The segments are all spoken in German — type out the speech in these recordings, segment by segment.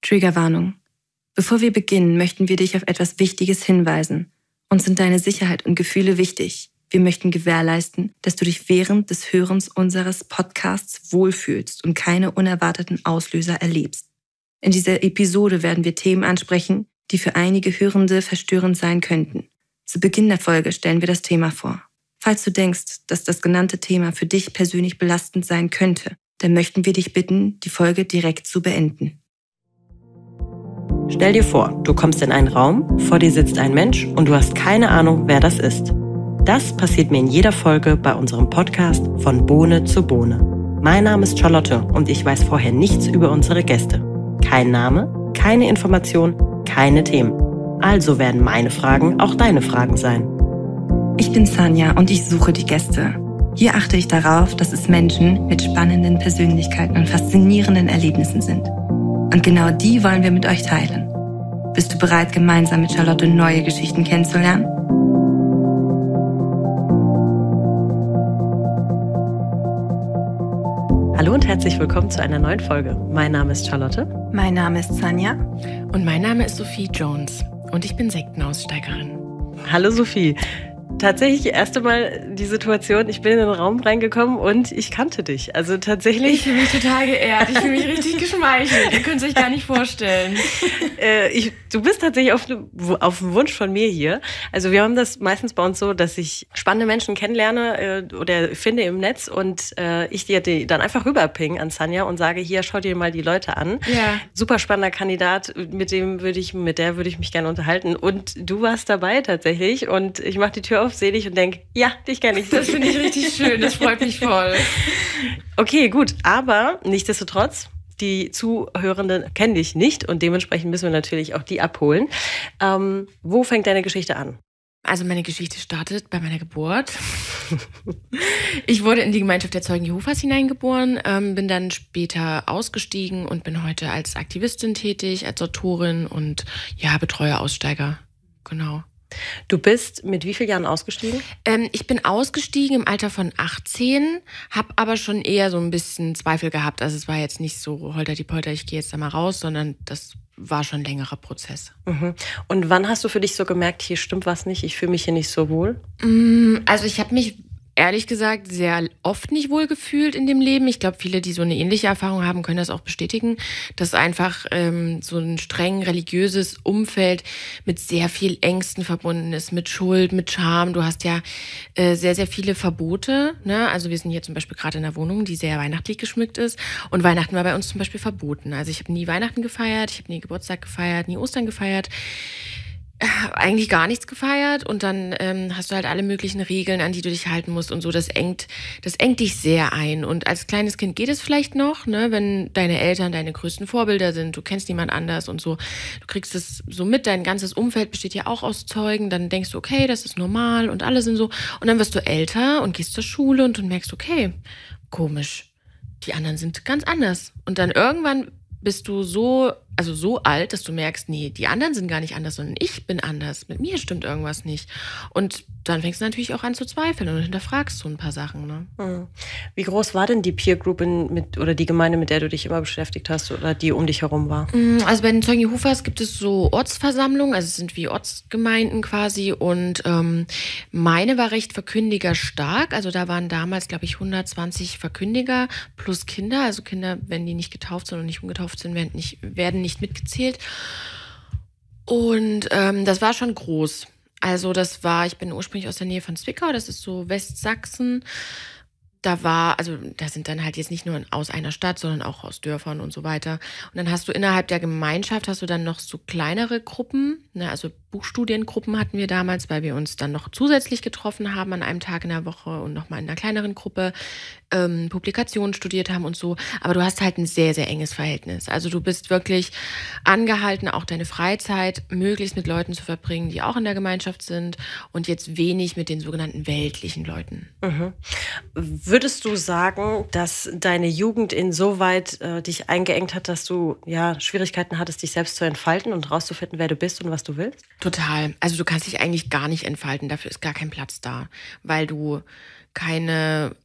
Triggerwarnung. Bevor wir beginnen, möchten wir dich auf etwas Wichtiges hinweisen. Uns sind deine Sicherheit und Gefühle wichtig. Wir möchten gewährleisten, dass du dich während des Hörens unseres Podcasts wohlfühlst und keine unerwarteten Auslöser erlebst. In dieser Episode werden wir Themen ansprechen, die für einige Hörende verstörend sein könnten. Zu Beginn der Folge stellen wir das Thema vor. Falls du denkst, dass das genannte Thema für dich persönlich belastend sein könnte, dann möchten wir dich bitten, die Folge direkt zu beenden. Stell dir vor, du kommst in einen Raum, vor dir sitzt ein Mensch und du hast keine Ahnung, wer das ist. Das passiert mir in jeder Folge bei unserem Podcast von Bohne zu Bohne. Mein Name ist Charlotte und ich weiß vorher nichts über unsere Gäste. Kein Name, keine Information, keine Themen. Also werden meine Fragen auch deine Fragen sein. Ich bin Sanja und ich suche die Gäste. Hier achte ich darauf, dass es Menschen mit spannenden Persönlichkeiten und faszinierenden Erlebnissen sind. Und genau die wollen wir mit euch teilen. Bist du bereit, gemeinsam mit Charlotte neue Geschichten kennenzulernen? Hallo und herzlich willkommen zu einer neuen Folge. Mein Name ist Charlotte. Mein Name ist Sanja. Und mein Name ist Sophie Jones. Und ich bin Sektenaussteigerin. Hallo Sophie. Tatsächlich erste Mal die Situation, ich bin in den Raum reingekommen und ich kannte dich. Also tatsächlich. Ich fühle mich total geehrt, ich fühle mich richtig geschmeichelt. Ihr könnt es euch gar nicht vorstellen. Du bist tatsächlich auf den Wunsch von mir hier. Also wir haben das meistens bei uns so, dass ich spannende Menschen kennenlerne oder finde im Netz und ich die dann einfach rüberping an Sanja und sage, hier, schau dir mal die Leute an. Ja. Super spannender Kandidat, mit der würde ich mich gerne unterhalten. Und du warst dabei tatsächlich und ich mache die Tür auf, sehe dich und denke, ja, dich kenne ich. Das finde ich richtig schön, das freut mich voll. Okay, gut, aber nichtsdestotrotz, die Zuhörenden kennen dich nicht und dementsprechend müssen wir natürlich auch die abholen. Wo fängt deine Geschichte an? Also meine Geschichte startet bei meiner Geburt. Ich wurde in die Gemeinschaft der Zeugen Jehovas hineingeboren, bin dann später ausgestiegen und bin heute als Aktivistin tätig, als Autorin und ja, betreue Aussteiger. Genau. Du bist mit wie vielen Jahren ausgestiegen? Ich bin ausgestiegen im Alter von 18, habe aber schon eher so ein bisschen Zweifel gehabt. Also es war jetzt nicht so holter die Polter, ich gehe jetzt da mal raus, sondern das war schon ein längerer Prozess. Mhm. Und wann hast du für dich so gemerkt, hier stimmt was nicht, ich fühle mich hier nicht so wohl? Also ich habe mich ehrlich gesagt sehr oft nicht wohl gefühlt in dem Leben. Ich glaube, viele, die so eine ähnliche Erfahrung haben, können das auch bestätigen, dass einfach so ein streng religiöses Umfeld mit sehr viel Ängsten verbunden ist, mit Schuld, mit Scham. Du hast ja sehr, sehr viele Verbote. Ne? Also wir sind hier zum Beispiel gerade in einer Wohnung, die sehr weihnachtlich geschmückt ist. Und Weihnachten war bei uns zum Beispiel verboten. Also ich habe nie Weihnachten gefeiert, ich habe nie Geburtstag gefeiert, nie Ostern gefeiert. Eigentlich gar nichts gefeiert und dann hast du halt alle möglichen Regeln, an die du dich halten musst und so. Das engt dich sehr ein. Und als kleines Kind geht es vielleicht noch, ne, wenn deine Eltern deine größten Vorbilder sind, du kennst niemand anders und so. Du kriegst es so mit, dein ganzes Umfeld besteht ja auch aus Zeugen. Dann denkst du, okay, das ist normal und alle sind so. Und dann wirst du älter und gehst zur Schule und du merkst, okay, komisch, die anderen sind ganz anders. Und dann irgendwann bist du so alt, dass du merkst, nee, die anderen sind gar nicht anders, sondern ich bin anders. Mit mir stimmt irgendwas nicht. Und dann fängst du natürlich auch an zu zweifeln und hinterfragst so ein paar Sachen. Ne? Wie groß war denn die Peer Group oder die Gemeinde, mit der du dich immer beschäftigt hast oder die um dich herum war? Also bei den Zeugen Jehovas gibt es so Ortsversammlungen, also es sind wie Ortsgemeinden quasi und meine war recht verkündigerstark. Also da waren damals, glaube ich, 120 Verkündiger plus Kinder. Also Kinder, wenn die nicht getauft sind und nicht umgetauft sind, werden nicht mitgezählt. Und das war schon groß. Also ich bin ursprünglich aus der Nähe von Zwickau, das ist so Westsachsen. Da sind dann halt jetzt nicht nur aus einer Stadt, sondern auch aus Dörfern und so weiter. Und dann hast du innerhalb der Gemeinschaft dann noch so kleinere Gruppen, ne, also Buchstudiengruppen hatten wir damals, weil wir uns dann noch zusätzlich getroffen haben an einem Tag in der Woche und nochmal in einer kleineren Gruppe Publikationen studiert haben und so. Aber du hast halt ein sehr, sehr enges Verhältnis. Also du bist wirklich angehalten, auch deine Freizeit möglichst mit Leuten zu verbringen, die auch in der Gemeinschaft sind und jetzt wenig mit den sogenannten weltlichen Leuten. Mhm. Würdest du sagen, dass deine Jugend insoweit dich eingeengt hat, dass du Schwierigkeiten hattest, dich selbst zu entfalten und rauszufinden, wer du bist und was du willst? Total. Also du kannst dich eigentlich gar nicht entfalten. Dafür ist gar kein Platz da, weil du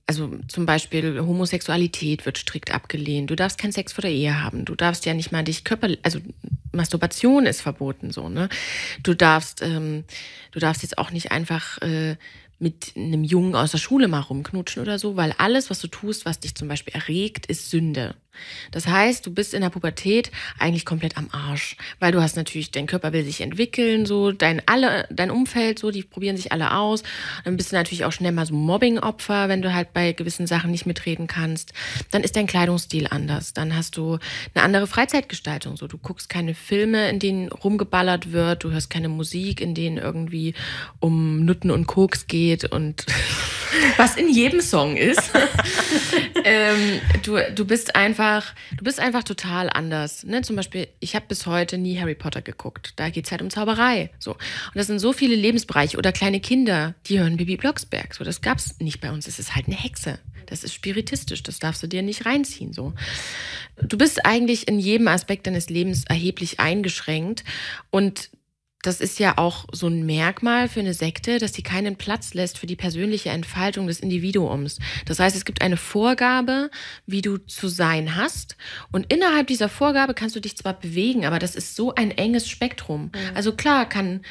also zum Beispiel Homosexualität wird strikt abgelehnt. Du darfst keinen Sex vor der Ehe haben. Du darfst ja nicht mal also Masturbation ist verboten, so, ne? Du darfst jetzt auch nicht einfach mit einem Jungen aus der Schule mal rumknutschen oder so, weil alles, was du tust, was dich zum Beispiel erregt, ist Sünde. Das heißt, du bist in der Pubertät eigentlich komplett am Arsch, weil du hast natürlich, dein Körper will sich entwickeln, so dein Umfeld, so die probieren sich alle aus. Dann bist du natürlich auch schnell mal so Mobbing-Opfer, wenn du halt bei gewissen Sachen nicht mitreden kannst. Dann ist dein Kleidungsstil anders. Dann hast du eine andere Freizeitgestaltung. So, du guckst keine Filme, in denen rumgeballert wird. Du hörst keine Musik, in denen irgendwie um Nutten und Koks geht und was in jedem Song ist. Du bist einfach total anders. Ne? Zum Beispiel, ich habe bis heute nie Harry Potter geguckt. Da geht es halt um Zauberei. So. Und das sind so viele Lebensbereiche. Oder kleine Kinder, die hören Bibi Blocksberg. So, das gab's nicht bei uns. Es ist halt eine Hexe. Das ist spiritistisch. Das darfst du dir nicht reinziehen. So. Du bist eigentlich in jedem Aspekt deines Lebens erheblich eingeschränkt. Und das ist ja auch so ein Merkmal für eine Sekte, dass sie keinen Platz lässt für die persönliche Entfaltung des Individuums. Das heißt, es gibt eine Vorgabe, wie du zu sein hast. Und innerhalb dieser Vorgabe kannst du dich zwar bewegen, aber das ist so ein enges Spektrum. Also klar kann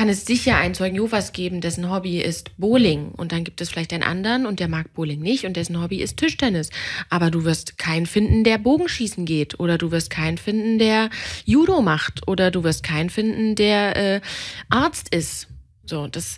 es sicher einen Zeugen Jehovas geben, dessen Hobby ist Bowling. Und dann gibt es vielleicht einen anderen und der mag Bowling nicht und dessen Hobby ist Tischtennis. Aber du wirst keinen finden, der Bogenschießen geht. Oder du wirst keinen finden, der Judo macht. Oder du wirst keinen finden, der Arzt ist. So, das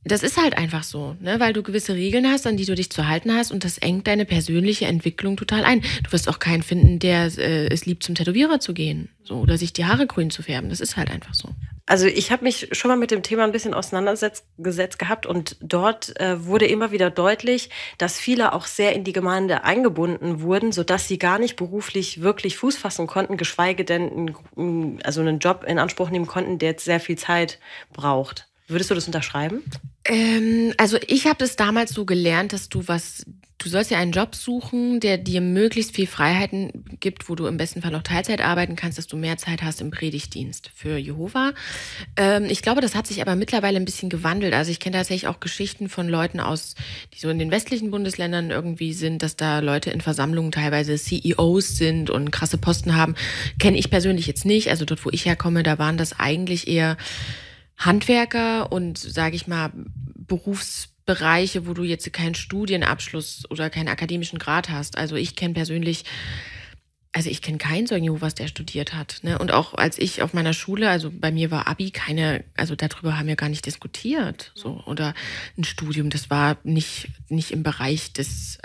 ist halt einfach so, ne? Weil du gewisse Regeln hast, an die du dich zu halten hast und das engt deine persönliche Entwicklung total ein. Du wirst auch keinen finden, der es liebt, zum Tätowierer zu gehen, so, oder sich die Haare grün zu färben. Das ist halt einfach so. Also ich habe mich schon mal mit dem Thema ein bisschen auseinandergesetzt gehabt und dort wurde immer wieder deutlich, dass viele auch sehr in die Gemeinde eingebunden wurden, sodass sie gar nicht beruflich wirklich Fuß fassen konnten, geschweige denn einen Job in Anspruch nehmen konnten, der jetzt sehr viel Zeit braucht. Würdest du das unterschreiben? Also ich habe das damals so gelernt, dass du sollst ja einen Job suchen, der dir möglichst viel Freiheiten gibt, wo du im besten Fall auch Teilzeit arbeiten kannst, dass du mehr Zeit hast im Predigtdienst für Jehova. Ich glaube, das hat sich aber mittlerweile ein bisschen gewandelt. Also ich kenne tatsächlich auch Geschichten von Leuten die so in den westlichen Bundesländern irgendwie sind, dass da Leute in Versammlungen teilweise CEOs sind und krasse Posten haben. Kenne ich persönlich jetzt nicht. Also dort, wo ich herkomme, da waren das eigentlich eher Handwerker und, sage ich mal, Berufsbereiche, wo du jetzt keinen Studienabschluss oder keinen akademischen Grad hast. Also ich kenne keinen Zeugen Jehovas, der studiert hat. Ne? Und auch als ich auf meiner Schule, also bei mir war Abi also darüber haben wir gar nicht diskutiert. So. Oder ein Studium, das war nicht im Bereich des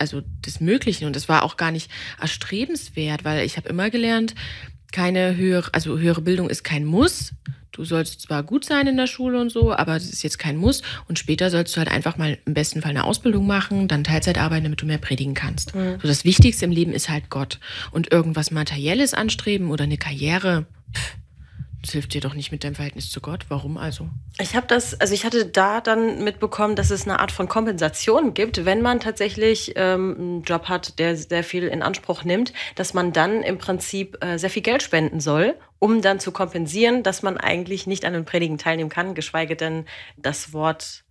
Möglichen. Und das war auch gar nicht erstrebenswert, weil ich habe immer gelernt, höhere Bildung ist kein Muss. Du sollst zwar gut sein in der Schule und so, aber das ist jetzt kein Muss. Und später sollst du halt einfach mal im besten Fall eine Ausbildung machen, dann Teilzeit arbeiten, damit du mehr predigen kannst. Mhm. So, das Wichtigste im Leben ist halt Gott. Und irgendwas Materielles anstreben oder eine Karriere, das hilft dir doch nicht mit deinem Verhältnis zu Gott. Warum also? Ich hatte da dann mitbekommen, dass es eine Art von Kompensation gibt, wenn man tatsächlich einen Job hat, der sehr viel in Anspruch nimmt, dass man dann im Prinzip sehr viel Geld spenden soll, um dann zu kompensieren, dass man eigentlich nicht an den Predigen teilnehmen kann, geschweige denn das Wort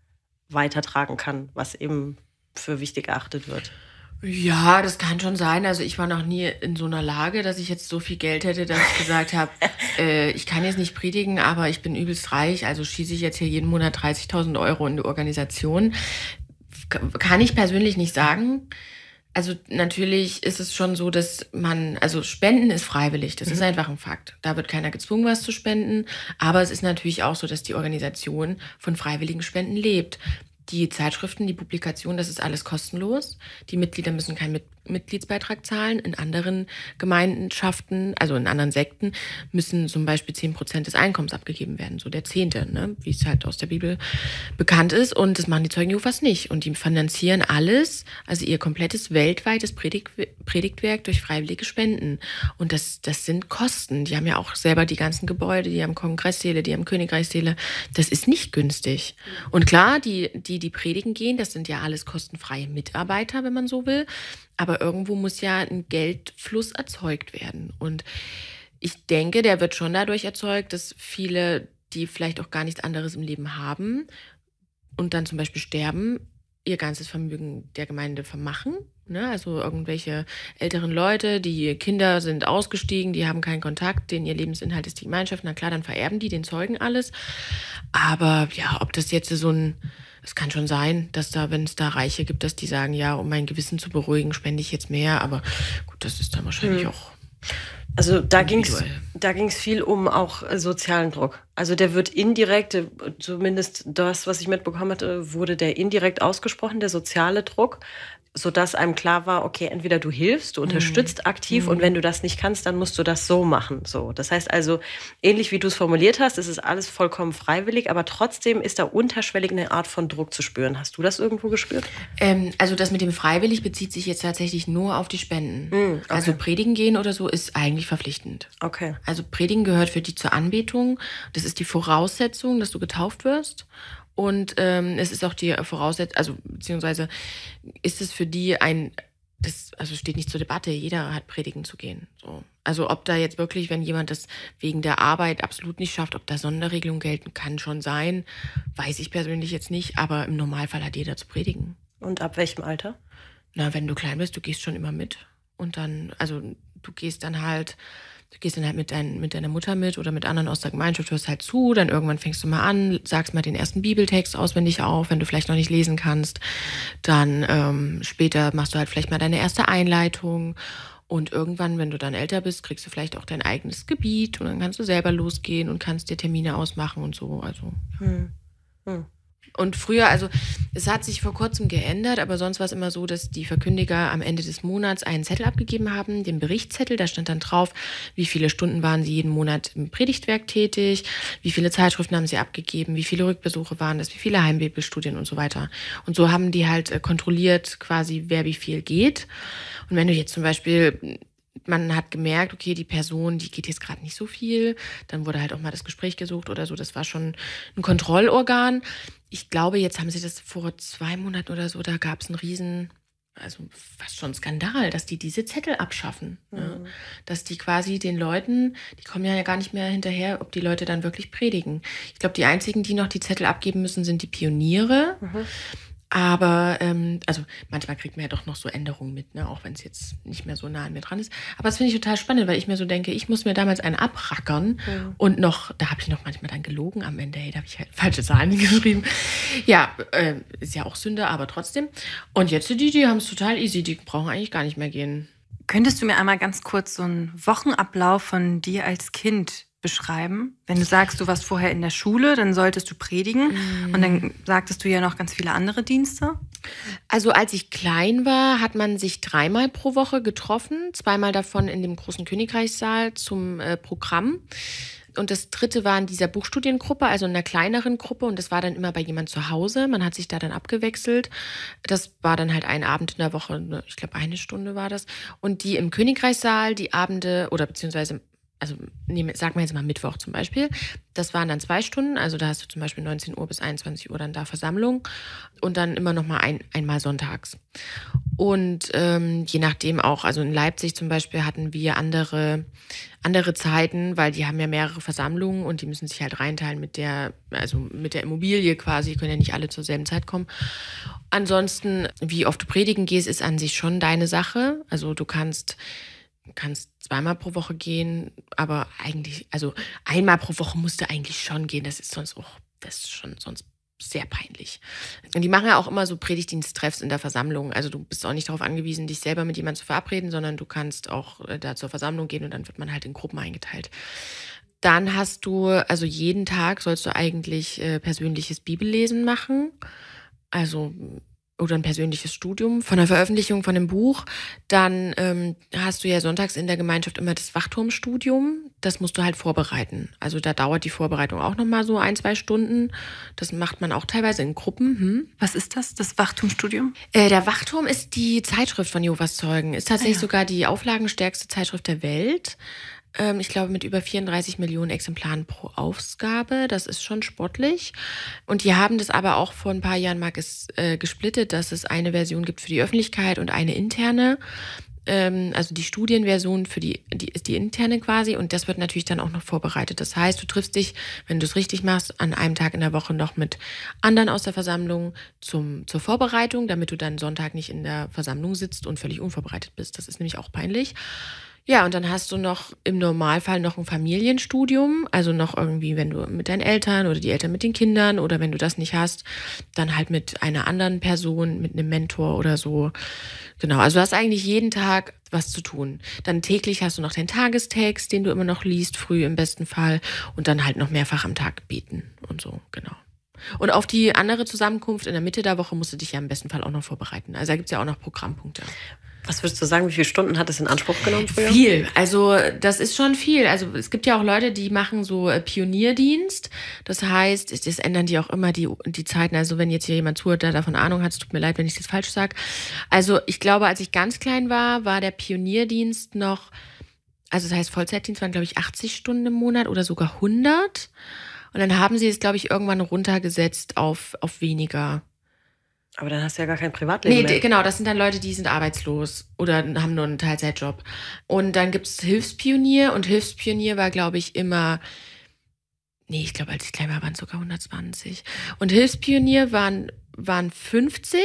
weitertragen kann, was eben für wichtig erachtet wird. Ja, das kann schon sein. Also ich war noch nie in so einer Lage, dass ich jetzt so viel Geld hätte, dass ich gesagt habe, ich kann jetzt nicht predigen, aber ich bin übelst reich, also schieße ich jetzt hier jeden Monat 30.000 Euro in die Organisation. Kann ich persönlich nicht sagen. Also natürlich ist es schon so, dass Spenden ist freiwillig, das ist einfach ein Fakt. Da wird keiner gezwungen, was zu spenden, aber es ist natürlich auch so, dass die Organisation von freiwilligen Spenden lebt. Die Zeitschriften, die Publikation, das ist alles kostenlos. Die Mitglieder müssen keinen Mitgliedsbeitrag zahlen. In anderen Gemeinschaften, also in anderen Sekten, müssen zum Beispiel 10% des Einkommens abgegeben werden. So der 10., ne? Wie es halt aus der Bibel bekannt ist. Und das machen die Zeugen Jehovas nicht. Und die finanzieren alles, also ihr komplettes weltweites Predigtwerk durch freiwillige Spenden. Und das sind Kosten. Die haben ja auch selber die ganzen Gebäude, die haben Kongresssäle, die haben Königreichssäle. Das ist nicht günstig. Und klar, die predigen gehen, das sind ja alles kostenfreie Mitarbeiter, wenn man so will. Aber irgendwo muss ja ein Geldfluss erzeugt werden. Und ich denke, der wird schon dadurch erzeugt, dass viele, die vielleicht auch gar nichts anderes im Leben haben und dann zum Beispiel sterben, ihr ganzes Vermögen der Gemeinde vermachen. Ne? Also irgendwelche älteren Leute, die Kinder sind ausgestiegen, die haben keinen Kontakt, denen ihr Lebensinhalt ist die Gemeinschaft. Na klar, dann vererben die den Zeugen alles. Aber ja, ob das jetzt es kann schon sein, dass da, wenn es da Reiche gibt, dass die sagen, ja, um mein Gewissen zu beruhigen, spende ich jetzt mehr. Aber gut, das ist dann wahrscheinlich auch... Also da ging's viel um auch sozialen Druck. Also der wird indirekt, zumindest das, was ich mitbekommen hatte, wurde der indirekt ausgesprochen, der soziale Druck, sodass einem klar war, okay, entweder du hilfst, du unterstützt aktiv und wenn du das nicht kannst, dann musst du das so machen. So. Das heißt also, ähnlich wie du es formuliert hast, ist es alles vollkommen freiwillig, aber trotzdem ist da unterschwellig eine Art von Druck zu spüren. Hast du das irgendwo gespürt? Also das mit dem freiwillig bezieht sich jetzt tatsächlich nur auf die Spenden. Okay. Also predigen gehen oder so ist eigentlich verpflichtend. Okay. Also predigen gehört für die zur Anbetung. Das ist die Voraussetzung, dass du getauft wirst. Und es ist auch die Voraussetzung, also beziehungsweise ist es für die also steht nicht zur Debatte, jeder hat predigen zu gehen. So. Also ob da jetzt wirklich, wenn jemand das wegen der Arbeit absolut nicht schafft, ob da Sonderregelungen gelten, kann schon sein, weiß ich persönlich jetzt nicht, aber im Normalfall hat jeder zu predigen. Und ab welchem Alter? Na, wenn du klein bist, du gehst schon immer mit. Und dann, also du gehst dann halt mit deiner Mutter mit oder mit anderen aus der Gemeinschaft, hörst halt zu, dann irgendwann fängst du mal an, sagst mal den ersten Bibeltext auswendig auf, wenn du vielleicht noch nicht lesen kannst. Dann später machst du halt vielleicht mal deine erste Einleitung und irgendwann, wenn du dann älter bist, kriegst du vielleicht auch dein eigenes Gebiet und dann kannst du selber losgehen und kannst dir Termine ausmachen und so. Also, ja. Und früher, also es hat sich vor kurzem geändert, aber sonst war es immer so, dass die Verkündiger am Ende des Monats einen Zettel abgegeben haben, den Berichtszettel, da stand dann drauf, wie viele Stunden waren sie jeden Monat im Predigtwerk tätig, wie viele Zeitschriften haben sie abgegeben, wie viele Rückbesuche waren das, wie viele Heimbibelstudien und so weiter. Und so haben die halt kontrolliert quasi, wer wie viel geht. Und wenn du jetzt zum Beispiel... Man hat gemerkt, okay, die Person, die geht jetzt gerade nicht so viel. Dann wurde halt auch mal das Gespräch gesucht oder so. Das war schon ein Kontrollorgan. Ich glaube, jetzt haben sie das vor 2 Monaten oder so, da gab es einen also fast schon Skandal, dass die diese Zettel abschaffen. Ja. Dass die quasi den Leuten, die kommen ja gar nicht mehr hinterher, ob die Leute dann wirklich predigen. Ich glaube, die einzigen, die noch die Zettel abgeben müssen, sind die Pioniere. Aber, also manchmal kriegt man ja doch noch so Änderungen mit, ne? Auch wenn es jetzt nicht mehr so nah an mir dran ist. Aber das finde ich total spannend, weil ich mir so denke, ich muss mir damals einen abrackern und da habe ich noch manchmal dann gelogen am Ende, da habe ich halt falsche Zahlen geschrieben. Ja, ist ja auch Sünde, aber trotzdem. Und jetzt die haben es total easy, die brauchen eigentlich gar nicht mehr gehen. Könntest du mir einmal ganz kurz so einen Wochenablauf von dir als Kind beschreiben? Wenn du sagst, du warst vorher in der Schule, dann solltest du predigen und dann sagtest du ja noch ganz viele andere Dienste. Also als ich klein war, hat man sich 3-mal pro Woche getroffen, 2-mal davon in dem großen Königreichssaal zum Programm. Und das 3. war in dieser Buchstudiengruppe, also in einer kleineren Gruppe. Und das war dann immer bei jemand zu Hause. Man hat sich da dann abgewechselt. Das war dann halt ein Abend in der Woche, ich glaube 1 Stunde war das. Und die im Königreichssaal, die Abende oder beziehungsweise sagen wir jetzt mal Mittwoch zum Beispiel, das waren dann 2 Stunden, also da hast du zum Beispiel 19 Uhr bis 21 Uhr dann da Versammlung und dann immer noch mal einmal sonntags. Und je nachdem auch, also in Leipzig zum Beispiel hatten wir andere Zeiten, weil die haben ja mehrere Versammlungen und die müssen sich halt reinteilen mit der Immobilie quasi, können ja nicht alle zur selben Zeit kommen. Ansonsten, wie oft du predigen gehst, ist an sich schon deine Sache. Also du kannst 2-mal pro Woche gehen, aber eigentlich, also 1-mal pro Woche musst du eigentlich schon gehen. Das ist sonst sehr peinlich. Und die machen ja auch immer so Predigtdiensttreffs in der Versammlung. Also du bist auch nicht darauf angewiesen, dich selber mit jemandem zu verabreden, sondern du kannst auch da zur Versammlung gehen und dann wird man halt in Gruppen eingeteilt. Dann hast du, also jeden Tag sollst du eigentlich persönliches Bibellesen machen. Also oder ein persönliches Studium von der Veröffentlichung von einem Buch. Dann hast du ja sonntags in der Gemeinschaft immer das Wachturmstudium. Das musst du halt vorbereiten. Also da dauert die Vorbereitung auch nochmal so 1-2 Stunden. Das macht man auch teilweise in Gruppen. Was ist das Wachturmstudium? Der Wachturm ist die Zeitschrift von Jehovas Zeugen. Ist tatsächlich sogar die auflagenstärkste Zeitschrift der Welt. Ich glaube, mit über 34 Millionen Exemplaren pro Ausgabe. Das ist schon sportlich. Und die haben das aber auch vor ein paar Jahren mal gesplittet, dass es eine Version gibt für die Öffentlichkeit und eine interne. also die Studienversion ist die interne quasi und das wird natürlich dann auch noch vorbereitet. Das heißt, du triffst dich, wenn du es richtig machst, an einem Tag in der Woche noch mit anderen aus der Versammlung zur Vorbereitung, damit du dann Sonntag nicht in der Versammlung sitzt und völlig unvorbereitet bist. Das ist nämlich auch peinlich. Ja, und dann hast du noch im Normalfall noch ein Familienstudium, also noch irgendwie, wenn du mit deinen Eltern oder die Eltern mit den Kindern oder wenn du das nicht hast, dann halt mit einer anderen Person, mit einem Mentor oder so. Genau, also du hast eigentlich jeden Tag was zu tun. Dann täglich hast du noch den Tagestext, den du immer noch liest, früh im besten Fall und dann halt noch mehrfach am Tag beten und so, genau. Und auf die andere Zusammenkunft in der Mitte der Woche musst du dich ja im besten Fall auch noch vorbereiten. Also da gibt es ja auch noch Programmpunkte. Was würdest du sagen, wie viele Stunden hat es in Anspruch genommen früher? Viel, also das ist schon viel. Also es gibt ja auch Leute, die machen so Pionierdienst. Das heißt, das ändern die auch immer die Zeiten. Also wenn jetzt hier jemand zuhört, der davon Ahnung hat, es tut mir leid, wenn ich das falsch sage. Also ich glaube, als ich ganz klein war der Pionierdienst noch, also das heißt Vollzeitdienst waren glaube ich 80 Stunden im Monat oder sogar 100. Und dann haben sie es glaube ich irgendwann runtergesetzt auf weniger. Aber dann hast du ja gar kein Privatleben mehr. Nee, genau, das sind dann Leute, die sind arbeitslos oder haben nur einen Teilzeitjob. Und dann gibt es Hilfspionier und Hilfspionier war, glaube ich, immer, ich glaube, als ich klein war, waren es sogar 120. Und Hilfspionier waren 50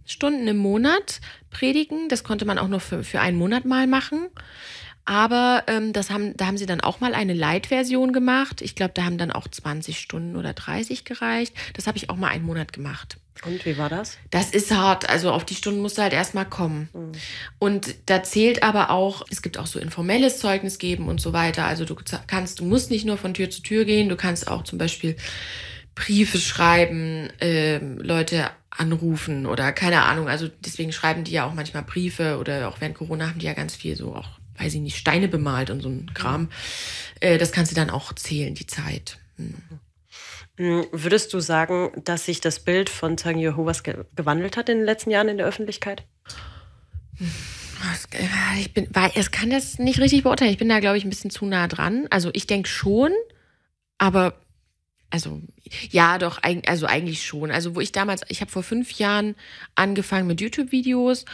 Stunden im Monat predigen. Das konnte man auch nur für einen Monat mal machen. Aber da haben sie dann auch mal eine Light-Version gemacht. Ich glaube, da haben dann auch 20 Stunden oder 30 gereicht. Das habe ich auch mal einen Monat gemacht. Und wie war das? Das ist hart. Also auf die Stunden musst du halt erstmal kommen. Und da zählt aber auch, es gibt auch so informelles Zeugnis geben und so weiter. Also du musst nicht nur von Tür zu Tür gehen, du kannst auch zum Beispiel Briefe schreiben, Leute anrufen oder keine Ahnung. Also deswegen schreiben die ja auch manchmal Briefe oder auch während Corona haben die ja ganz viel so auch, weiß ich nicht, Steine bemalt und so ein Kram. Das kannst du dann auch zählen, die Zeit. Würdest du sagen, dass sich das Bild von Zeugen Jehovas gewandelt hat in den letzten Jahren in der Öffentlichkeit? Ich kann das nicht richtig beurteilen. Ich bin da, glaube ich, ein bisschen zu nah dran. Also ich denke schon, aber also ja, doch, also eigentlich schon. Also ich habe vor 5 Jahren angefangen mit YouTube-Videos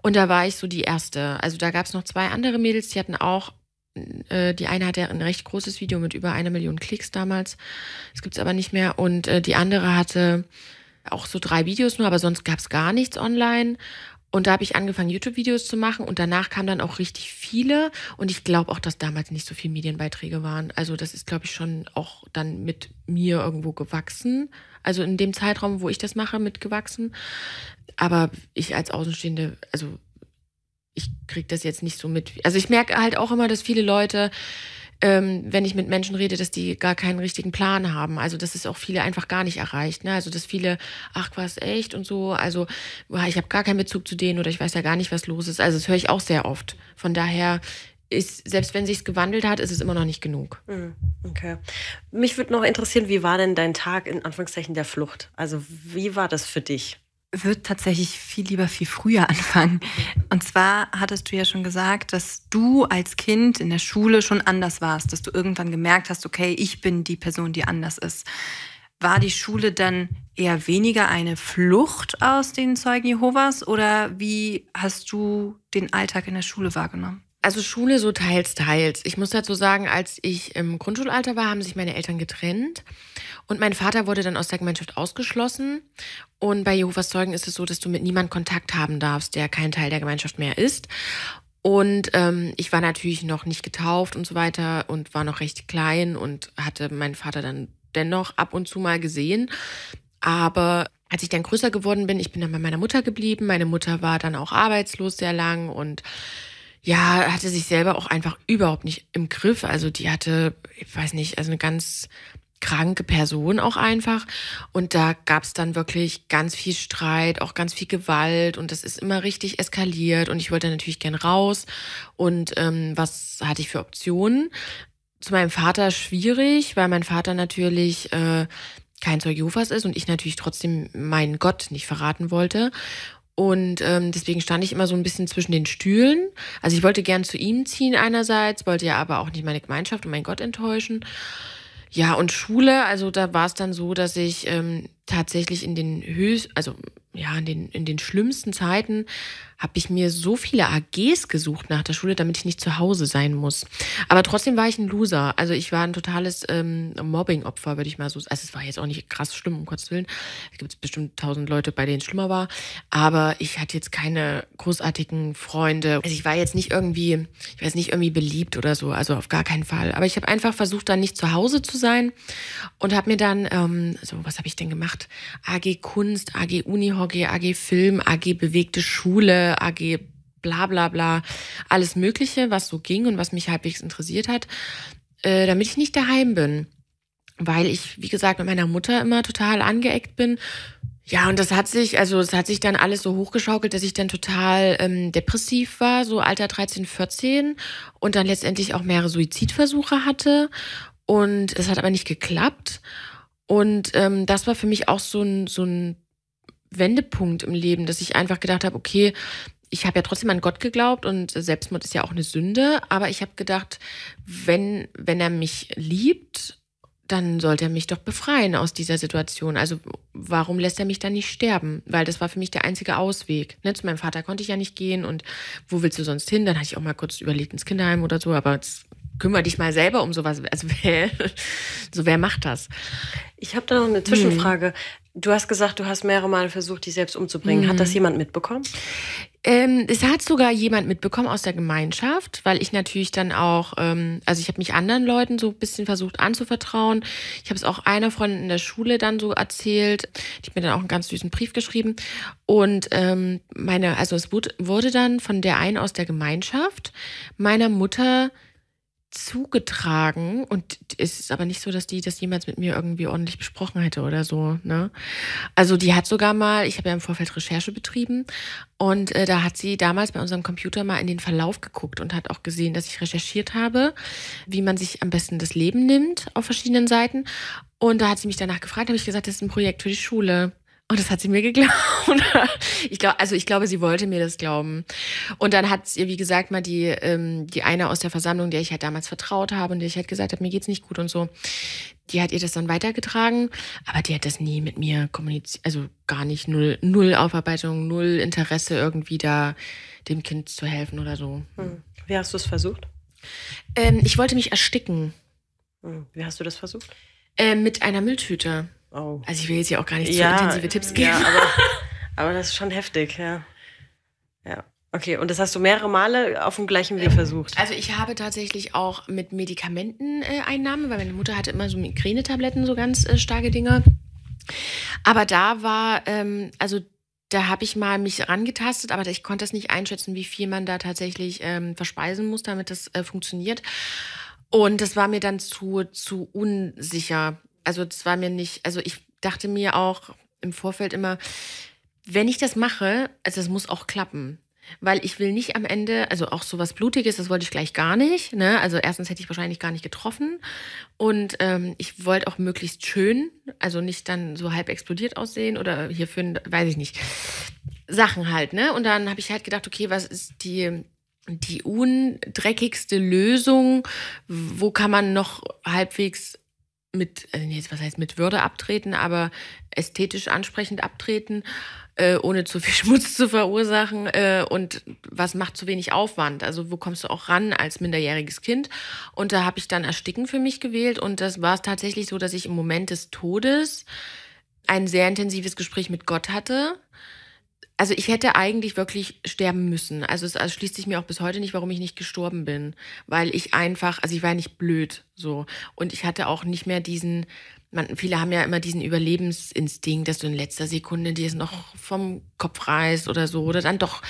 und da war ich so die Erste. Also da gab es noch 2 andere Mädels, die hatten auch, die eine hatte ein recht großes Video mit über 1 Million Klicks damals. Das gibt es aber nicht mehr. Und die andere hatte auch so 3 Videos nur, aber sonst gab es gar nichts online. Und da habe ich angefangen, YouTube-Videos zu machen und danach kamen dann auch richtig viele. Und ich glaube auch, dass damals nicht so viele Medienbeiträge waren. Also das ist, glaube ich, schon auch dann mit mir irgendwo gewachsen. Also in dem Zeitraum, wo ich das mache, mitgewachsen. Aber ich als Außenstehende, also ich kriege das jetzt nicht so mit. Also ich merke halt auch immer, dass viele Leute, wenn ich mit Menschen rede, dass die gar keinen richtigen Plan haben. Also das ist auch viele einfach gar nicht erreicht. Ne? Also dass viele, ach was, echt und so. Also ich habe gar keinen Bezug zu denen oder ich weiß ja gar nicht, was los ist. Also das höre ich auch sehr oft. Von daher ist, selbst wenn sich's gewandelt hat, ist es immer noch nicht genug. Okay. Mich würde noch interessieren, wie war denn dein Tag in Anführungszeichen der Flucht? Also wie war das für dich? Würde tatsächlich viel früher anfangen. Und zwar hattest du ja schon gesagt, dass du als Kind in der Schule schon anders warst, dass du irgendwann gemerkt hast, okay, ich bin die Person, die anders ist. War die Schule dann eher weniger eine Flucht aus den Zeugen Jehovas oder wie hast du den Alltag in der Schule wahrgenommen? Also Schule so teils. Ich muss dazu sagen, als ich im Grundschulalter war, haben sich meine Eltern getrennt und mein Vater wurde dann aus der Gemeinschaft ausgeschlossen. Und bei Jehovas Zeugen ist es so, dass du mit niemandem Kontakt haben darfst, der kein Teil der Gemeinschaft mehr ist. Und ich war natürlich noch nicht getauft und so weiter und war noch recht klein und hatte meinen Vater dann dennoch ab und zu mal gesehen. Aber als ich dann größer geworden bin, ich bin dann bei meiner Mutter geblieben. Meine Mutter war dann auch arbeitslos sehr lang und ja, hatte sich selber auch einfach überhaupt nicht im Griff. Also die hatte, ich weiß nicht, also eine ganz kranke Person auch einfach. Und da gab es dann wirklich ganz viel Streit, auch ganz viel Gewalt. Und das ist immer richtig eskaliert. Und ich wollte natürlich gern raus. Und was hatte ich für Optionen? Zu meinem Vater schwierig, weil mein Vater natürlich kein Zeuge Jehovas ist und ich natürlich trotzdem meinen Gott nicht verraten wollte. Und deswegen stand ich immer so ein bisschen zwischen den Stühlen. Also ich wollte gern zu ihm ziehen einerseits, wollte ja aber auch nicht meine Gemeinschaft und meinen Gott enttäuschen. Ja, und Schule, also da war es dann so, dass ich tatsächlich in den schlimmsten Zeiten habe ich mir so viele AGs gesucht nach der Schule, damit ich nicht zu Hause sein muss. Aber trotzdem war ich ein Loser. Also ich war ein totales Mobbing-Opfer, würde ich mal so sagen. Also es war jetzt auch nicht krass schlimm, um Gottes Willen. Es gibt bestimmt 1000 Leute, bei denen es schlimmer war. Aber ich hatte jetzt keine großartigen Freunde. Also ich war jetzt nicht irgendwie, beliebt oder so. Also auf gar keinen Fall. Aber ich habe einfach versucht, dann nicht zu Hause zu sein und habe mir dann, was habe ich denn gemacht? AG Kunst, AG Unihockey, AG Film, AG Bewegte Schule, AG bla bla bla, alles Mögliche, was so ging und was mich halbwegs interessiert hat, damit ich nicht daheim bin. Weil ich, wie gesagt, mit meiner Mutter immer total angeeckt bin. Ja, und es hat sich dann alles so hochgeschaukelt, dass ich dann total depressiv war, so Alter 13, 14 und dann letztendlich auch mehrere Suizidversuche hatte. Und es hat aber nicht geklappt. Und das war für mich auch so ein Wendepunkt im Leben, dass ich einfach gedacht habe, okay, ich habe ja trotzdem an Gott geglaubt und Selbstmord ist ja auch eine Sünde, aber ich habe gedacht, wenn er mich liebt, dann sollte er mich doch befreien aus dieser Situation. Also warum lässt er mich dann nicht sterben? Weil das war für mich der einzige Ausweg. Ne? Zu meinem Vater konnte ich ja nicht gehen und wo willst du sonst hin? Dann hatte ich auch mal kurz überlegt ins Kinderheim oder so, aber jetzt kümmere dich mal selber um sowas. Also wer macht das? Ich habe da noch eine Zwischenfrage. Du hast gesagt, du hast mehrere Male versucht, dich selbst umzubringen. Hat das jemand mitbekommen? Es hat sogar jemand mitbekommen aus der Gemeinschaft, weil ich natürlich dann auch, ich habe mich anderen Leuten so ein bisschen versucht anzuvertrauen. Ich habe es auch einer Freundin in der Schule dann so erzählt. Die hat mir dann auch einen ganz süßen Brief geschrieben. Und es wurde dann von der einen aus der Gemeinschaft meiner Mutter zugetragen und es ist aber nicht so, dass die das jemals mit mir irgendwie ordentlich besprochen hätte oder so, ne? Also die hat sogar mal, ich habe ja im Vorfeld Recherche betrieben und da hat sie damals bei unserem Computer mal in den Verlauf geguckt und hat auch gesehen, dass ich recherchiert habe, wie man sich am besten das Leben nimmt auf verschiedenen Seiten und da hat sie mich danach gefragt, habe ich gesagt, das ist ein Projekt für die Schule. Und das hat sie mir geglaubt. Ich glaube, sie wollte mir das glauben. Und dann hat ihr, wie gesagt, mal die eine aus der Versammlung, der ich halt damals vertraut habe und der ich halt gesagt habe, mir geht's nicht gut und so, die hat ihr das dann weitergetragen. Aber die hat das nie mit mir kommuniziert, also gar nicht, null Aufarbeitung, null Interesse irgendwie da dem Kind zu helfen oder so. Wie hast du es versucht? Ich wollte mich ersticken. Wie hast du das versucht? Mit einer Mülltüte. Oh. Also ich will jetzt ja auch gar nicht zu intensive Tipps geben. Ja, aber das ist schon heftig, ja. Ja. Okay, und das hast du mehrere Male auf dem gleichen Weg versucht? Also ich habe tatsächlich auch mit Medikamenteneinnahmen, weil meine Mutter hatte immer so Migränetabletten, so ganz starke Dinge. Aber da war, da habe ich mal mich rangetastet, aber ich konnte das nicht einschätzen, wie viel man da tatsächlich verspeisen muss, damit das funktioniert. Und das war mir dann zu unsicher. Also das war mir nicht, also ich dachte mir auch im Vorfeld immer, wenn ich das mache, also das muss auch klappen. Weil ich will nicht am Ende, also auch sowas Blutiges, das wollte ich gleich gar nicht. Ne? Also erstens hätte ich wahrscheinlich gar nicht getroffen. Und ich wollte auch möglichst schön, also nicht dann so halb explodiert aussehen oder hierfür, weiß ich nicht, Sachen halt. Ne? Und dann habe ich halt gedacht, okay, was ist die undreckigste Lösung? Wo kann man noch halbwegs mit Würde abtreten, aber ästhetisch ansprechend abtreten, ohne zu viel Schmutz zu verursachen und was macht zu wenig Aufwand? Also wo kommst du auch ran als minderjähriges Kind? Und da habe ich dann Ersticken für mich gewählt und das war es tatsächlich so, dass ich im Moment des Todes ein sehr intensives Gespräch mit Gott hatte. Also ich hätte eigentlich wirklich sterben müssen. Also es schließt sich mir auch bis heute nicht, warum ich nicht gestorben bin. Weil ich einfach, also ich war ja nicht blöd so. Und ich hatte auch nicht mehr viele haben ja immer diesen Überlebensinstinkt, dass du in letzter Sekunde dir es noch vom Kopf reißt oder so. Oder dann doch,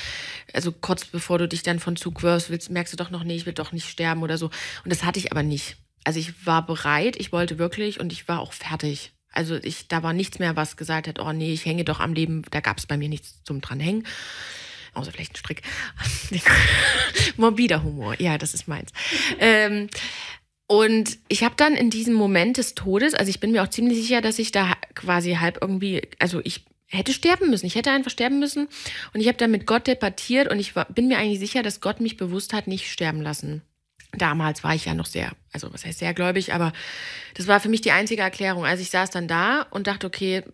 also kurz bevor du dich dann von Zug wirfst, merkst du doch noch, nee, ich will doch nicht sterben oder so. Und das hatte ich aber nicht. Also ich war bereit, ich wollte wirklich und ich war auch fertig. Also da war nichts mehr, was gesagt hat, oh nee, ich hänge doch am Leben. Da gab es bei mir nichts zum dranhängen. Außer vielleicht ein Strick. Morbider Humor, ja, das ist meins. Und ich habe dann in diesem Moment des Todes, also ich bin mir auch ziemlich sicher, dass ich da quasi halb irgendwie, also ich hätte sterben müssen. Ich hätte einfach sterben müssen. Und ich habe dann mit Gott debattiert und ich bin mir eigentlich sicher, dass Gott mich bewusst hat, nicht sterben lassen. Damals war ich ja noch sehr, also was heißt sehr gläubig, aber das war für mich die einzige Erklärung. Also ich saß dann da und dachte, okay,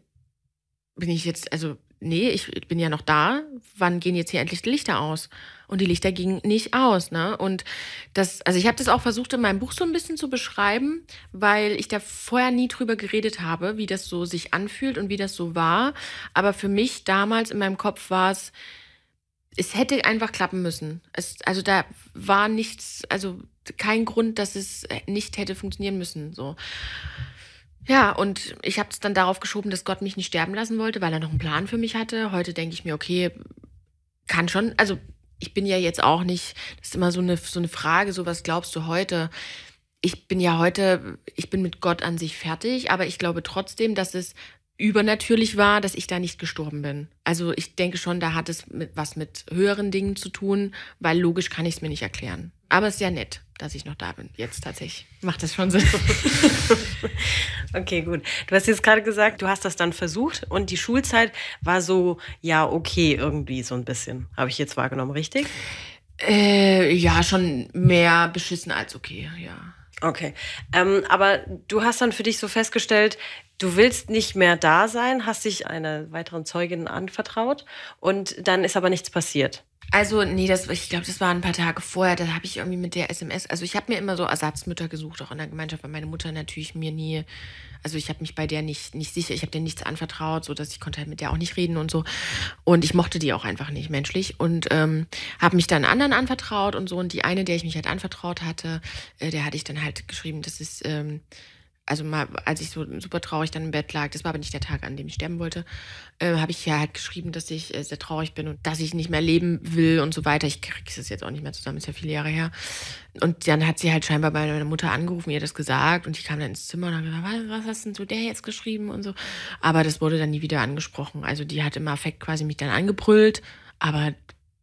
bin ich jetzt, also nee, ich bin ja noch da, wann gehen jetzt hier endlich die Lichter aus? Und die Lichter gingen nicht aus, ne? Und also ich habe das auch versucht in meinem Buch so ein bisschen zu beschreiben, weil ich da vorher nie drüber geredet habe, wie das so sich anfühlt und wie das so war. Aber für mich damals in meinem Kopf war es hätte einfach klappen müssen. Also da war nichts, also kein Grund, dass es nicht hätte funktionieren müssen, so. Ja, und ich habe es dann darauf geschoben, dass Gott mich nicht sterben lassen wollte, weil er noch einen Plan für mich hatte. Heute denke ich mir, okay, kann schon, also ich bin ja jetzt auch nicht, das ist immer so eine Frage, so was glaubst du heute? Ich bin mit Gott an sich fertig, aber ich glaube trotzdem, dass es übernatürlich war, dass ich da nicht gestorben bin. Also ich denke schon, da hat es was mit höheren Dingen zu tun, weil logisch kann ich es mir nicht erklären. Aber es ist ja nett, dass ich noch da bin. Jetzt tatsächlich. Macht das schon Sinn. Okay, gut. Du hast jetzt gerade gesagt, du hast das dann versucht und die Schulzeit war so, ja, okay, irgendwie so ein bisschen. Habe ich jetzt wahrgenommen, richtig? Ja, schon mehr beschissen als okay, ja. Okay. Aber du hast dann für dich so festgestellt, du willst nicht mehr da sein, hast dich einer weiteren Zeugin anvertraut und dann ist aber nichts passiert. Also, nee, ich glaube, das war ein paar Tage vorher, da habe ich irgendwie mit der SMS, also ich habe mir immer so Ersatzmütter gesucht, auch in der Gemeinschaft, weil meine Mutter natürlich mir nie, also ich habe mich bei der nicht sicher, ich habe der nichts anvertraut, so dass ich konnte halt mit der auch nicht reden und so. Und ich mochte die auch einfach nicht menschlich und habe mich dann anderen anvertraut und so. Und die eine, der ich mich halt anvertraut hatte, der hatte ich dann halt geschrieben, das ist, also mal, als ich so super traurig dann im Bett lag, das war aber nicht der Tag, an dem ich sterben wollte, habe ich ja halt geschrieben, dass ich sehr traurig bin und dass ich nicht mehr leben will und so weiter. Ich kriege das jetzt auch nicht mehr zusammen, ist ja viele Jahre her. Und dann hat sie halt scheinbar bei meiner Mutter angerufen, ihr das gesagt und die kam dann ins Zimmer und hat gesagt, was hast denn du der jetzt geschrieben und so. Aber das wurde dann nie wieder angesprochen. Also die hat im Affekt quasi mich dann angebrüllt, aber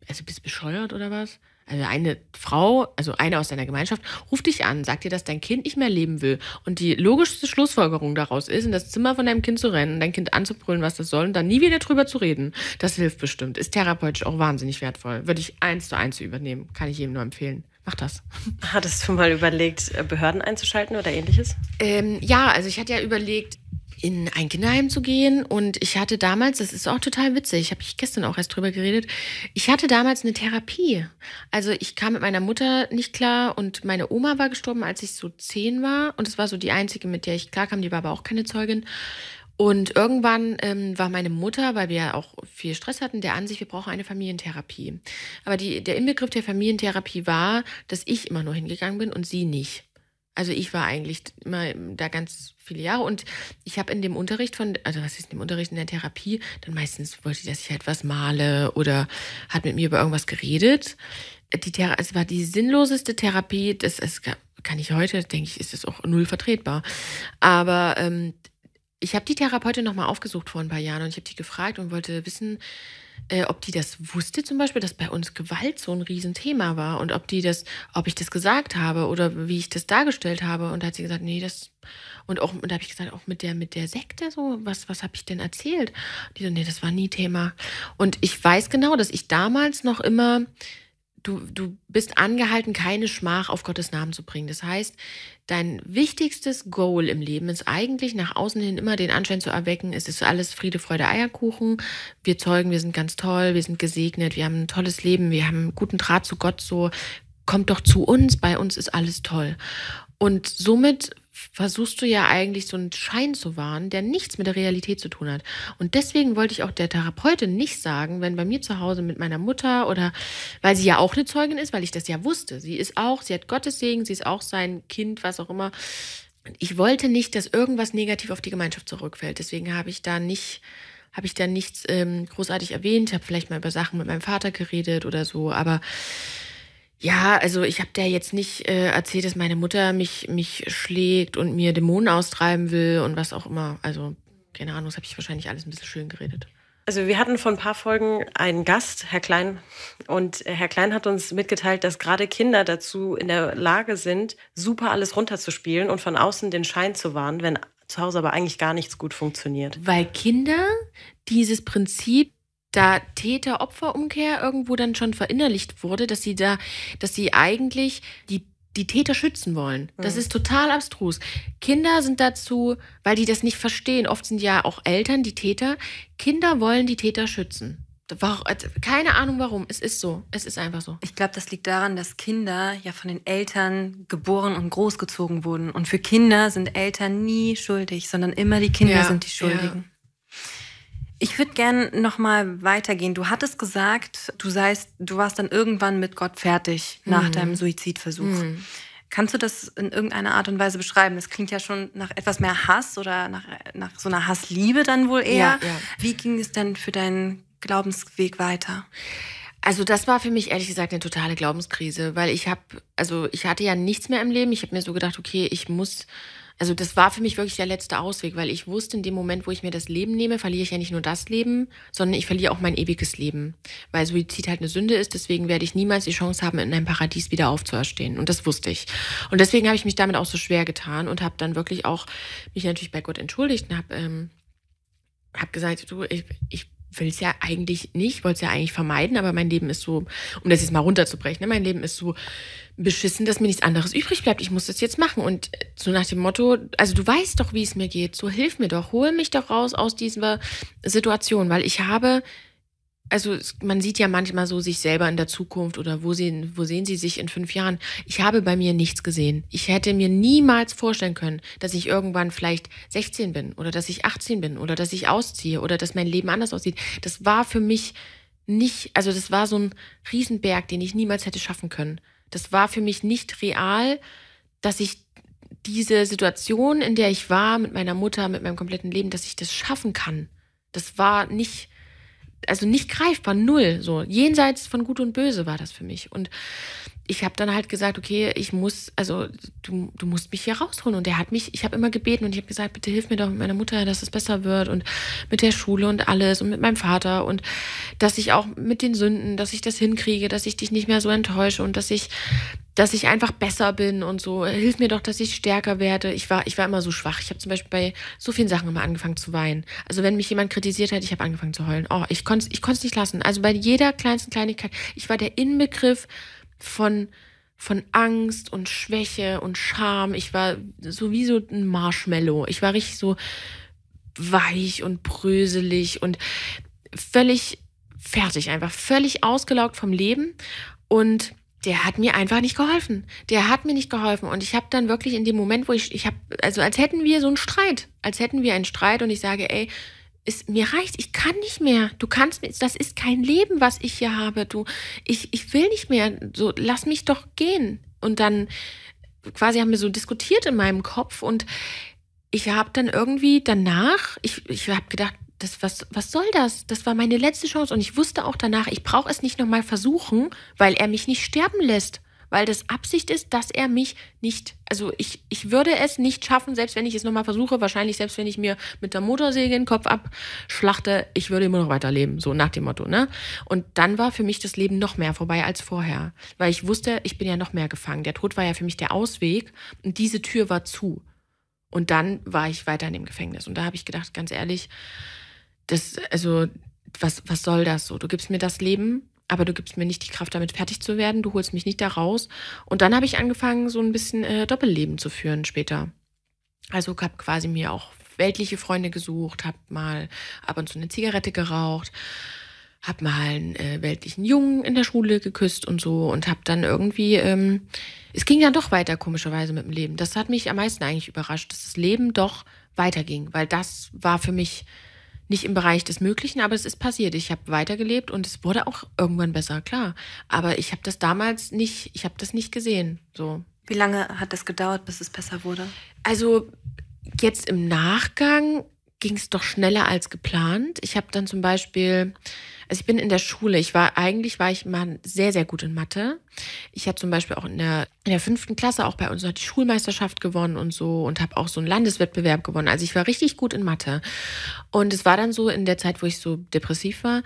also bist du bescheuert oder was? Also eine Frau, also eine aus deiner Gemeinschaft, ruft dich an, sagt dir, dass dein Kind nicht mehr leben will. Und die logischste Schlussfolgerung daraus ist, in das Zimmer von deinem Kind zu rennen, dein Kind anzubrüllen, was das soll, und dann nie wieder drüber zu reden. Das hilft bestimmt. Ist therapeutisch auch wahnsinnig wertvoll. Würde ich 1:1 übernehmen. Kann ich jedem nur empfehlen. Mach das. Hattest du mal überlegt, Behörden einzuschalten oder ähnliches? Ja, also ich hatte ja überlegt, in ein Kinderheim zu gehen und ich hatte damals, das ist auch total witzig, habe ich gestern auch erst drüber geredet, ich hatte damals eine Therapie. Also ich kam mit meiner Mutter nicht klar und meine Oma war gestorben, als ich so 10 war und es war so die einzige, mit der ich klarkam, die war aber auch keine Zeugin. Und irgendwann war meine Mutter, weil wir ja auch viel Stress hatten, der Ansicht, wir brauchen eine Familientherapie. Aber der Inbegriff der Familientherapie war, dass ich immer nur hingegangen bin und sie nicht. Also ich war eigentlich immer da ganz viele Jahre und ich habe in dem Unterricht also was ist in dem Unterricht in der Therapie, dann meistens wollte sie, dass ich halt was male oder hat mit mir über irgendwas geredet. Es war die sinnloseste Therapie, kann ich heute, denke ich, ist das auch null vertretbar. Aber ich habe die Therapeutin nochmal aufgesucht vor ein paar Jahren und ich habe die gefragt und wollte wissen, ob die das wusste zum Beispiel, dass bei uns Gewalt so ein Riesenthema war und ob ich das gesagt habe oder wie ich das dargestellt habe. Und da hat sie gesagt, nee, und da habe ich gesagt, auch mit der Sekte so, was habe ich denn erzählt? Die so, nee, das war nie Thema. Und ich weiß genau, dass ich damals noch immer, du bist angehalten, keine Schmach auf Gottes Namen zu bringen. Das heißt, dein wichtigstes Goal im Leben ist eigentlich nach außen hin immer den Anschein zu erwecken, es ist alles Friede, Freude, Eierkuchen. Wir Zeugen, wir sind ganz toll, wir sind gesegnet, wir haben ein tolles Leben, wir haben einen guten Draht zu Gott, so kommt doch zu uns, bei uns ist alles toll. Und somit versuchst du ja eigentlich so einen Schein zu wahren, der nichts mit der Realität zu tun hat. Und deswegen wollte ich auch der Therapeutin nicht sagen, wenn bei mir zu Hause mit meiner Mutter oder, weil sie ja auch eine Zeugin ist, weil ich das ja wusste. Sie hat Gottes Segen, sie ist auch sein Kind, was auch immer. Ich wollte nicht, dass irgendwas negativ auf die Gemeinschaft zurückfällt. Deswegen habe ich da nichts großartig erwähnt. Ich habe vielleicht mal über Sachen mit meinem Vater geredet oder so, aber ja, also ich habe der jetzt nicht erzählt, dass meine Mutter mich schlägt und mir Dämonen austreiben will und was auch immer. Also, keine Ahnung, das habe ich wahrscheinlich alles ein bisschen schön geredet. Also wir hatten vor ein paar Folgen einen Gast, Herr Klein. Und Herr Klein hat uns mitgeteilt, dass gerade Kinder dazu in der Lage sind, super alles runterzuspielen und von außen den Schein zu wahren, wenn zu Hause aber eigentlich gar nichts gut funktioniert. Weil Kinder dieses Prinzip da Täter-Opfer-Umkehr irgendwo dann schon verinnerlicht wurde, dass sie eigentlich die Täter schützen wollen. Das ist total abstrus. Kinder sind dazu, weil die das nicht verstehen, oft sind ja auch Eltern die Täter, Kinder wollen die Täter schützen. Keine Ahnung warum, es ist so, es ist einfach so. Ich glaube, das liegt daran, dass Kinder ja von den Eltern geboren und großgezogen wurden. Und für Kinder sind Eltern nie schuldig, sondern immer die Kinder sind die Schuldigen. Ja. Ich würde gerne noch mal weitergehen. Du hattest gesagt, du warst dann irgendwann mit Gott fertig nach deinem Suizidversuch. Kannst du das in irgendeiner Art und Weise beschreiben? Das klingt ja schon nach etwas mehr Hass oder nach so einer Hassliebe dann wohl eher. Ja. Wie ging es denn für deinen Glaubensweg weiter? Also das war für mich ehrlich gesagt eine totale Glaubenskrise, weil ich hatte ja nichts mehr im Leben. Ich habe mir so gedacht, okay, das war für mich wirklich der letzte Ausweg, weil ich wusste, in dem Moment, wo ich mir das Leben nehme, verliere ich ja nicht nur das Leben, sondern ich verliere auch mein ewiges Leben. Weil Suizid halt eine Sünde ist, deswegen werde ich niemals die Chance haben, in einem Paradies wieder aufzuerstehen. Und das wusste ich. Und deswegen habe ich mich damit auch so schwer getan und habe dann wirklich auch mich natürlich bei Gott entschuldigt und habe gesagt, du, ich will es ja eigentlich nicht, wollte es ja eigentlich vermeiden, aber mein Leben ist so, um das jetzt mal runterzubrechen, mein Leben ist so beschissen, dass mir nichts anderes übrig bleibt. Ich muss das jetzt machen. Und so nach dem Motto, also du weißt doch, wie es mir geht, so hilf mir doch, hol mich doch raus aus dieser Situation, weil man sieht ja manchmal so sich selber in der Zukunft oder wo sehen sie sich in 5 Jahren. Ich habe bei mir nichts gesehen. Ich hätte mir niemals vorstellen können, dass ich irgendwann vielleicht 16 bin oder dass ich 18 bin oder dass ich ausziehe oder dass mein Leben anders aussieht. Das war für mich nicht, also das war so ein Riesenberg, den ich niemals hätte schaffen können. Das war für mich nicht real, dass ich diese Situation, in der ich war, mit meiner Mutter, mit meinem kompletten Leben, dass ich das schaffen kann. Das war nicht greifbar, null. So jenseits von Gut und Böse war das für mich. Und ich habe dann halt gesagt, okay, du musst mich hier rausholen. Und ich habe immer gebeten und ich habe gesagt, bitte hilf mir doch mit meiner Mutter, dass es besser wird und mit der Schule und alles und mit meinem Vater und dass ich auch mit den Sünden, dass ich das hinkriege, dass ich dich nicht mehr so enttäusche und dass ich einfach besser bin und so. Hilf mir doch, dass ich stärker werde. Ich war immer so schwach. Ich habe zum Beispiel bei so vielen Sachen immer angefangen zu weinen. Also wenn mich jemand kritisiert hat, ich habe angefangen zu heulen. Oh, ich konnte es nicht lassen. Also bei jeder kleinsten Kleinigkeit. Ich war der Inbegriff von Angst und Schwäche und Scham. Ich war so wie so ein Marshmallow. Ich war richtig so weich und bröselig und völlig fertig, einfach völlig ausgelaugt vom Leben. Und der hat mir einfach nicht geholfen. Und ich habe dann wirklich in dem Moment, wo als hätten wir so einen Streit. Und ich sage, ey, mir reicht, ich kann nicht mehr. Das ist kein Leben, was ich hier habe. Ich will nicht mehr. So, lass mich doch gehen. Und dann quasi haben wir so diskutiert in meinem Kopf und ich habe dann irgendwie danach, ich habe gedacht, was soll das? Das war meine letzte Chance. Und ich wusste auch danach, ich brauche es nicht nochmal versuchen, weil er mich nicht sterben lässt. Weil das Absicht ist, dass er mich nicht, also ich würde es nicht schaffen, selbst wenn ich es nochmal versuche, wahrscheinlich selbst wenn ich mir mit der Motorsäge den Kopf abschlachte, ich würde immer noch weiterleben, so nach dem Motto, ne? Und dann war für mich das Leben noch mehr vorbei als vorher. Weil ich wusste, ich bin ja noch mehr gefangen. Der Tod war ja für mich der Ausweg und diese Tür war zu. Und dann war ich weiter in dem Gefängnis. Und da habe ich gedacht, ganz ehrlich, was soll das so? Du gibst mir das Leben, aber du gibst mir nicht die Kraft, damit fertig zu werden. Du holst mich nicht da raus. Und dann habe ich angefangen, so ein bisschen Doppelleben zu führen später. Also habe quasi mir auch weltliche Freunde gesucht, habe mal ab und zu eine Zigarette geraucht, habe mal einen weltlichen Jungen in der Schule geküsst und so und habe dann irgendwie, es ging dann doch weiter komischerweise mit dem Leben. Das hat mich am meisten eigentlich überrascht, dass das Leben doch weiterging, weil das war für mich nicht im Bereich des Möglichen, aber es ist passiert. Ich habe weitergelebt und es wurde auch irgendwann besser, klar. Aber ich habe das damals nicht, gesehen. So. Wie lange hat das gedauert, bis es besser wurde? Also jetzt im Nachgang ging es doch schneller als geplant. Ich habe dann zum Beispiel, ich bin in der Schule, war ich mal sehr, sehr gut in Mathe. Ich habe zum Beispiel auch in der 5. Klasse auch bei uns noch die Schulmeisterschaft gewonnen und so und habe auch so einen Landeswettbewerb gewonnen. Also ich war richtig gut in Mathe. Und es war dann so in der Zeit, wo ich so depressiv war,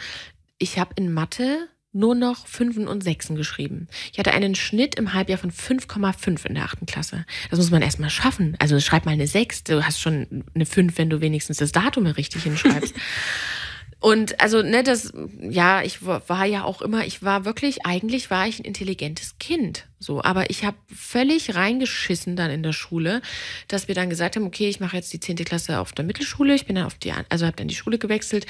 ich habe in Mathe nur noch 5 und 6 geschrieben. Ich hatte einen Schnitt im Halbjahr von 5,5 in der 8. Klasse. Das muss man erstmal schaffen. Also schreib mal eine 6, du hast schon eine 5, wenn du wenigstens das Datum richtig hinschreibst. Und also, ne, ich war ja auch immer, eigentlich war ich ein intelligentes Kind. So, aber ich habe völlig reingeschissen dann in der Schule, dass wir dann gesagt haben, okay, ich mache jetzt die 10. Klasse auf der Mittelschule. Ich bin dann habe dann die Schule gewechselt.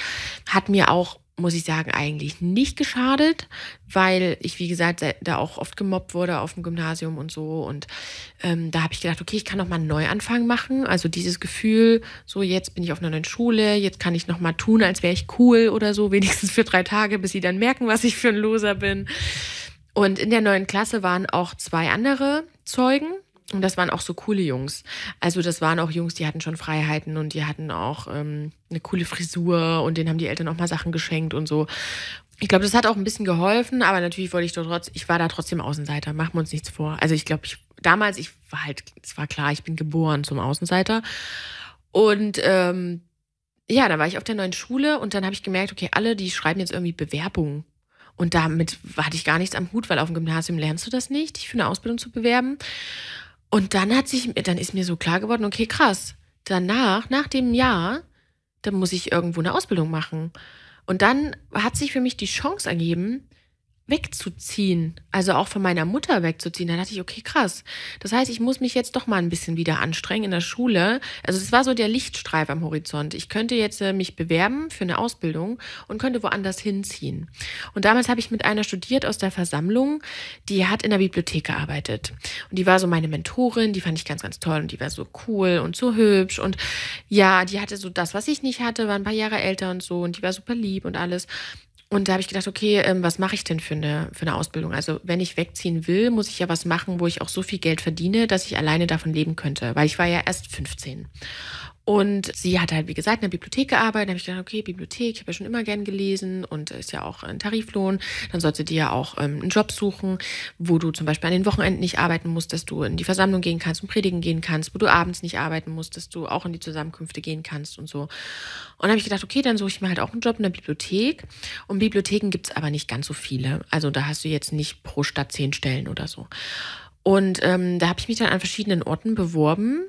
Hat mir auch, muss ich sagen, eigentlich nicht geschadet, weil ich, wie gesagt, da auch oft gemobbt wurde auf dem Gymnasium und so. Und da habe ich gedacht, okay, ich kann noch mal einen Neuanfang machen. Also dieses Gefühl, so jetzt bin ich auf einer neuen Schule, jetzt kann ich noch mal tun, als wäre ich cool oder so, wenigstens für 3 Tage, bis sie dann merken, was ich für ein Loser bin. Und in der 9. Klasse waren auch 2 andere Zeugen. Und das waren auch so coole Jungs. Also das waren auch Jungs, die hatten schon Freiheiten und die hatten auch eine coole Frisur und denen haben die Eltern auch mal Sachen geschenkt und so. Ich glaube, das hat auch ein bisschen geholfen, aber natürlich ich war da trotzdem Außenseiter, machen wir uns nichts vor. Also ich glaube, es war klar, ich bin geboren zum Außenseiter. Und dann war ich auf der neuen Schule und dann habe ich gemerkt, okay, alle, die schreiben jetzt irgendwie Bewerbungen. Und damit hatte ich gar nichts am Hut, weil auf dem Gymnasium lernst du das nicht, dich für eine Ausbildung zu bewerben. Und dann ist mir so klar geworden, okay, krass, nach dem Jahr, dann muss ich irgendwo eine Ausbildung machen. Und dann hat sich für mich die Chance ergeben, wegzuziehen, also auch von meiner Mutter wegzuziehen. Da dachte ich, okay, krass. Das heißt, ich muss mich jetzt doch mal ein bisschen wieder anstrengen in der Schule. Also es war so der Lichtstreif am Horizont. Ich könnte jetzt mich bewerben für eine Ausbildung und könnte woanders hinziehen. Und damals habe ich mit einer studiert aus der Versammlung, die hat in der Bibliothek gearbeitet. Und die war so meine Mentorin, die fand ich ganz, ganz toll und die war so cool und so hübsch. Und ja, die hatte so das, was ich nicht hatte, war ein paar Jahre älter und so und die war super lieb und alles. Und da habe ich gedacht, okay, was mache ich denn für eine Ausbildung? Also wenn ich wegziehen will, muss ich ja was machen, wo ich auch so viel Geld verdiene, dass ich alleine davon leben könnte. Weil ich war ja erst 15. Und sie hat halt, wie gesagt, in der Bibliothek gearbeitet. Da habe ich gedacht, okay, Bibliothek, ich habe ja schon immer gern gelesen und ist ja auch ein Tariflohn. Dann sollst du dir ja auch einen Job suchen, wo du zum Beispiel an den Wochenenden nicht arbeiten musst, dass du in die Versammlung gehen kannst und predigen gehen kannst, wo du abends nicht arbeiten musst, dass du auch in die Zusammenkünfte gehen kannst und so. Und dann habe ich gedacht, okay, dann suche ich mir halt auch einen Job in der Bibliothek. Und Bibliotheken gibt es aber nicht ganz so viele. Also da hast du jetzt nicht pro Stadt 10 Stellen oder so. Und da habe ich mich dann an verschiedenen Orten beworben.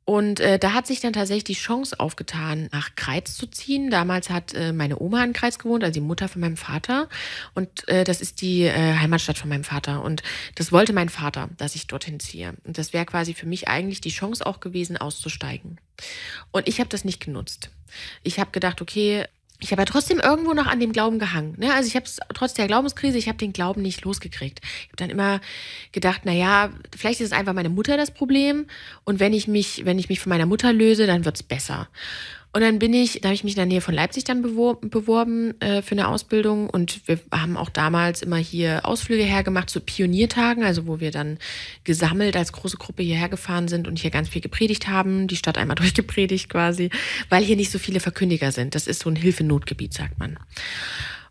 Und da hat sich dann tatsächlich die Chance aufgetan, nach Greiz zu ziehen. Damals hat meine Oma in Greiz gewohnt, also die Mutter von meinem Vater. Und das ist die Heimatstadt von meinem Vater. Und das wollte mein Vater, dass ich dorthin ziehe. Und das wäre quasi für mich eigentlich die Chance auch gewesen, auszusteigen. Und ich habe das nicht genutzt. Ich habe gedacht, okay, ich habe ja trotzdem irgendwo noch an dem Glauben gehangen. Ne? Also ich habe es trotz der Glaubenskrise, ich habe den Glauben nicht losgekriegt. Ich habe dann immer gedacht, naja, vielleicht ist es einfach meine Mutter das Problem. Und wenn ich mich von meiner Mutter löse, dann wird's besser. Und dann habe ich mich in der Nähe von Leipzig dann beworben für eine Ausbildung. Und wir haben auch damals immer hier Ausflüge hergemacht zu Pioniertagen, also wo wir dann gesammelt als große Gruppe hierher gefahren sind und hier ganz viel gepredigt haben, die Stadt einmal durchgepredigt quasi, weil hier nicht so viele Verkündiger sind. Das ist so ein Hilfenotgebiet, sagt man.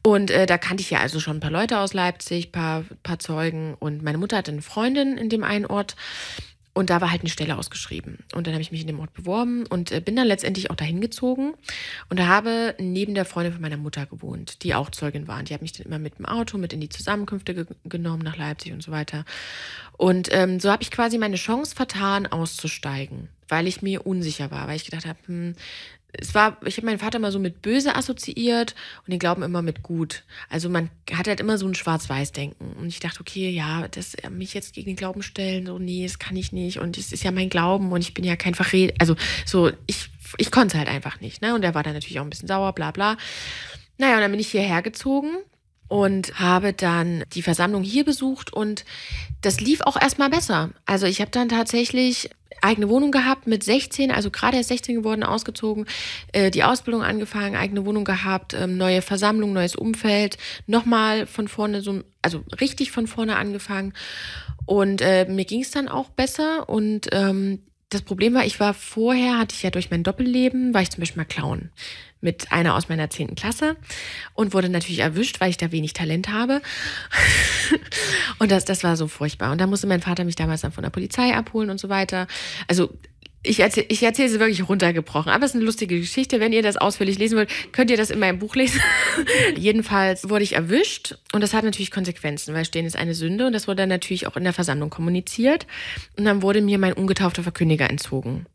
Und da kannte ich ja also schon ein paar Leute aus Leipzig, paar Zeugen. Und meine Mutter hatte eine Freundin in dem einen Ort. Und da war halt eine Stelle ausgeschrieben. Und dann habe ich mich in dem Ort beworben und bin dann letztendlich auch dahin gezogen und habe neben der Freundin von meiner Mutter gewohnt, die auch Zeugin waren. Die hat mich dann immer mit dem Auto mit in die Zusammenkünfte genommen nach Leipzig und so weiter. Und so habe ich quasi meine Chance vertan, auszusteigen, weil ich mir unsicher war, weil ich gedacht habe, ich habe meinen Vater mal so mit böse assoziiert und den Glauben immer mit gut. Also man hat halt immer so ein Schwarz-Weiß-Denken. Und ich dachte, okay, ja, mich jetzt gegen den Glauben stellen, so, nee, das kann ich nicht. Und es ist ja mein Glauben und ich bin ja kein Verräter. Also so, ich konnte es halt einfach nicht. Ne? Und er war dann natürlich auch ein bisschen sauer, bla bla. Naja, und dann bin ich hierher gezogen und habe dann die Versammlung hier besucht und das lief auch erstmal besser. Also ich habe dann tatsächlich eigene Wohnung gehabt mit 16, also gerade erst 16 geworden, ausgezogen, die Ausbildung angefangen, eigene Wohnung gehabt, neue Versammlung, neues Umfeld, nochmal von vorne, also richtig von vorne angefangen und mir ging es dann auch besser und das Problem war, hatte ich ja durch mein Doppelleben, war ich zum Beispiel mal Clown mit einer aus meiner 10. Klasse und wurde natürlich erwischt, weil ich da wenig Talent habe. Und das war so furchtbar. Und da musste mein Vater mich damals dann von der Polizei abholen und so weiter. Also Ich erzähle sie wirklich runtergebrochen, aber es ist eine lustige Geschichte. Wenn ihr das ausführlich lesen wollt, könnt ihr das in meinem Buch lesen. Jedenfalls wurde ich erwischt und das hat natürlich Konsequenzen, weil Stehlen ist eine Sünde und das wurde dann natürlich auch in der Versammlung kommuniziert. Und dann wurde mir mein ungetaufter Verkündiger entzogen.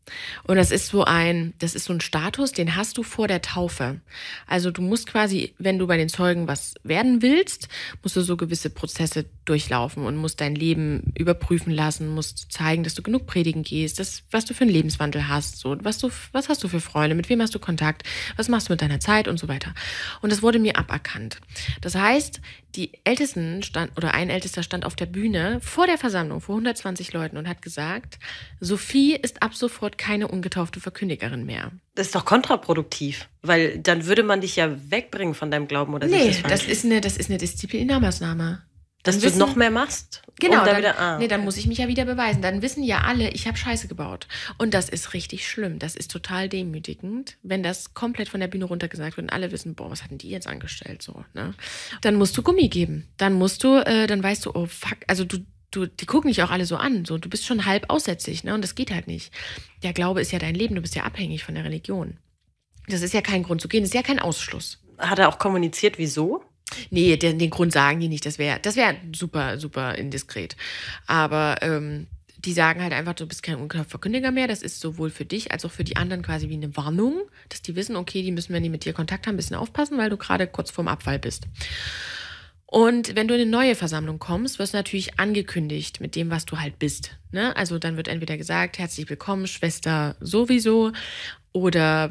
Und das ist so ein Status, den hast du vor der Taufe. Also du musst quasi, wenn du bei den Zeugen was werden willst, musst du so gewisse Prozesse durchlaufen und musst dein Leben überprüfen lassen, musst zeigen, dass du genug predigen gehst, was du für einen Lebenswandel hast, so, was hast du für Freunde, mit wem hast du Kontakt, was machst du mit deiner Zeit und so weiter. Und das wurde mir aberkannt. Das heißt, ein Ältester stand auf der Bühne vor der Versammlung, vor 120 Leuten und hat gesagt, Sophie ist ab sofort keine ungetaufte Verkündigerin mehr. Das ist doch kontraproduktiv, weil dann würde man dich ja wegbringen von deinem Glauben, oder? Nee, das ist eine Disziplinarmaßnahme. Dass du noch mehr machst? Genau, dann muss ich mich ja wieder beweisen. Dann wissen ja alle, ich habe Scheiße gebaut. Und das ist richtig schlimm. Das ist total demütigend, wenn das komplett von der Bühne runtergesagt wird und alle wissen, boah, was hatten die jetzt angestellt? So, ne? Dann musst du Gummi geben. Dann weißt du, oh fuck, also die gucken dich auch alle so an. So, du bist schon halb aussätzlich, ne? Und das geht halt nicht. Der Glaube ist ja dein Leben, du bist ja abhängig von der Religion. Das ist ja kein Grund zu gehen, das ist ja kein Ausschluss. Hat er auch kommuniziert, wieso? Nee, den Grund sagen die nicht. Das wäre super, super indiskret. Aber die sagen halt einfach, du bist kein ungetaufter Verkündiger mehr. Das ist sowohl für dich als auch für die anderen quasi wie eine Warnung, dass die wissen, okay, die müssen, wenn die mit dir Kontakt haben, ein bisschen aufpassen, weil du gerade kurz vorm Abfall bist. Und wenn du in eine neue Versammlung kommst, wirst du natürlich angekündigt mit dem, was du halt bist. Ne? Also dann wird entweder gesagt, herzlich willkommen, Schwester sowieso, oder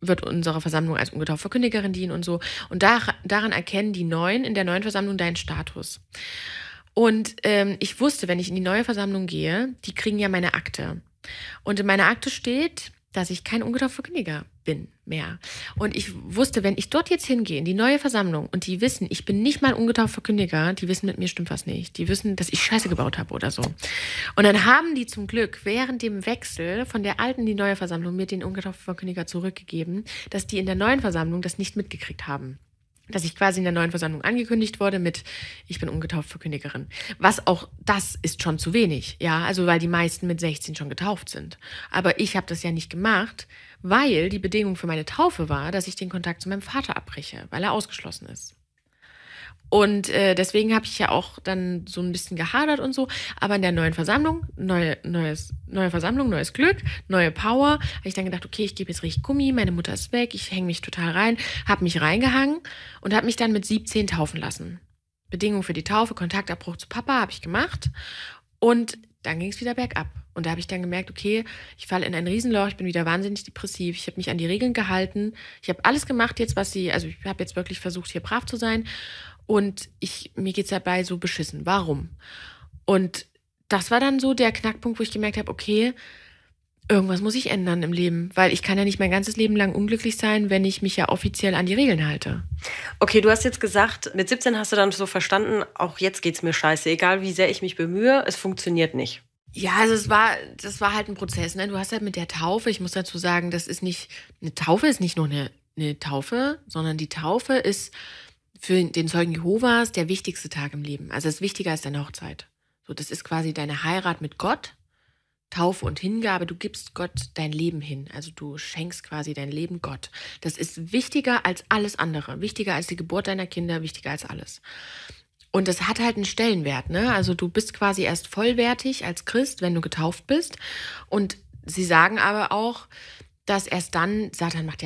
wird unsere Versammlung als ungetaufte Verkündigerin dienen und so. Und daran erkennen die Neuen in der neuen Versammlung deinen Status. Und ich wusste, wenn ich in die neue Versammlung gehe, die kriegen ja meine Akte. Und in meiner Akte steht, dass ich kein ungetaufter Verkündiger bin mehr. Und ich wusste, wenn ich dort jetzt hingehe, in die neue Versammlung, und die wissen, ich bin nicht mal ein ungetaufter Verkündiger, die wissen, mit mir stimmt was nicht. Die wissen, dass ich Scheiße gebaut habe oder so. Und dann haben die zum Glück während dem Wechsel von der alten in die neue Versammlung mir den ungetauften Verkündiger zurückgegeben, dass die in der neuen Versammlung das nicht mitgekriegt haben. Dass ich quasi in der neuen Versammlung angekündigt wurde mit, ich bin ungetaufte Verkündigerin. Was auch, das ist schon zu wenig, ja, also weil die meisten mit 16 schon getauft sind. Aber ich habe das ja nicht gemacht, weil die Bedingung für meine Taufe war, dass ich den Kontakt zu meinem Vater abbreche, weil er ausgeschlossen ist. Und deswegen habe ich ja auch dann so ein bisschen gehadert und so. Aber in der neuen Versammlung, neue Versammlung, neues Glück, neue Power, habe ich dann gedacht, okay, ich gebe jetzt richtig Gummi, meine Mutter ist weg, ich hänge mich total rein, habe mich reingehangen und habe mich dann mit 17 taufen lassen. Bedingung für die Taufe, Kontaktabbruch zu Papa habe ich gemacht und dann ging es wieder bergab. Und da habe ich dann gemerkt, okay, ich falle in ein Riesenloch, ich bin wieder wahnsinnig depressiv, ich habe mich an die Regeln gehalten, ich habe alles gemacht jetzt, also ich habe jetzt wirklich versucht, hier brav zu sein. Und mir geht's dabei so beschissen. Warum? Und das war dann so der Knackpunkt, wo ich gemerkt habe, okay, irgendwas muss ich ändern im Leben. Weil ich kann ja nicht mein ganzes Leben lang unglücklich sein, wenn ich mich ja offiziell an die Regeln halte. Okay, du hast jetzt gesagt, mit 17 hast du dann so verstanden, auch jetzt geht's mir scheiße. Egal wie sehr ich mich bemühe, es funktioniert nicht. Ja, also das war halt ein Prozess. Ne? Du hast halt mit der Taufe, ich muss dazu sagen, eine Taufe ist nicht nur eine Taufe, sondern die Taufe ist für den Zeugen Jehovas der wichtigste Tag im Leben. Also es ist wichtiger als deine Hochzeit. So, das ist quasi deine Heirat mit Gott, Taufe und Hingabe. Du gibst Gott dein Leben hin. Also du schenkst quasi dein Leben Gott. Das ist wichtiger als alles andere. Wichtiger als die Geburt deiner Kinder, wichtiger als alles. Und das hat halt einen Stellenwert, ne? Also du bist quasi erst vollwertig als Christ, wenn du getauft bist. Und sie sagen aber auch, dass erst dann, Satan macht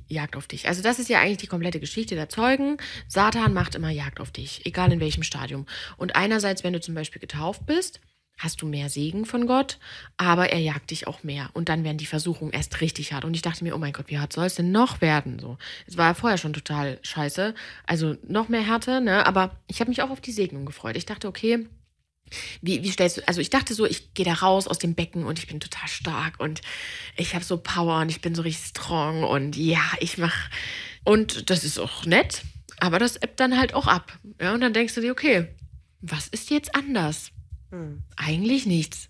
Jagd auf dich. Also das ist ja eigentlich die komplette Geschichte der Zeugen. Satan macht immer Jagd auf dich, egal in welchem Stadium. Und einerseits, wenn du zum Beispiel getauft bist, hast du mehr Segen von Gott, aber er jagt dich auch mehr. Und dann werden die Versuchungen erst richtig hart. Und ich dachte mir, oh mein Gott, wie hart soll es denn noch werden? So, es war ja vorher schon total scheiße, also noch mehr Härte, ne? Aber ich habe mich auch auf die Segnung gefreut. Ich dachte, okay, wie stellst du, also ich dachte so, ich gehe da raus aus dem Becken und ich bin total stark und ich habe so Power und ich bin so richtig strong und ja, und das ist auch nett, aber das ebbt dann halt auch ab. Ja, und dann denkst du dir, okay, was ist jetzt anders? Eigentlich nichts.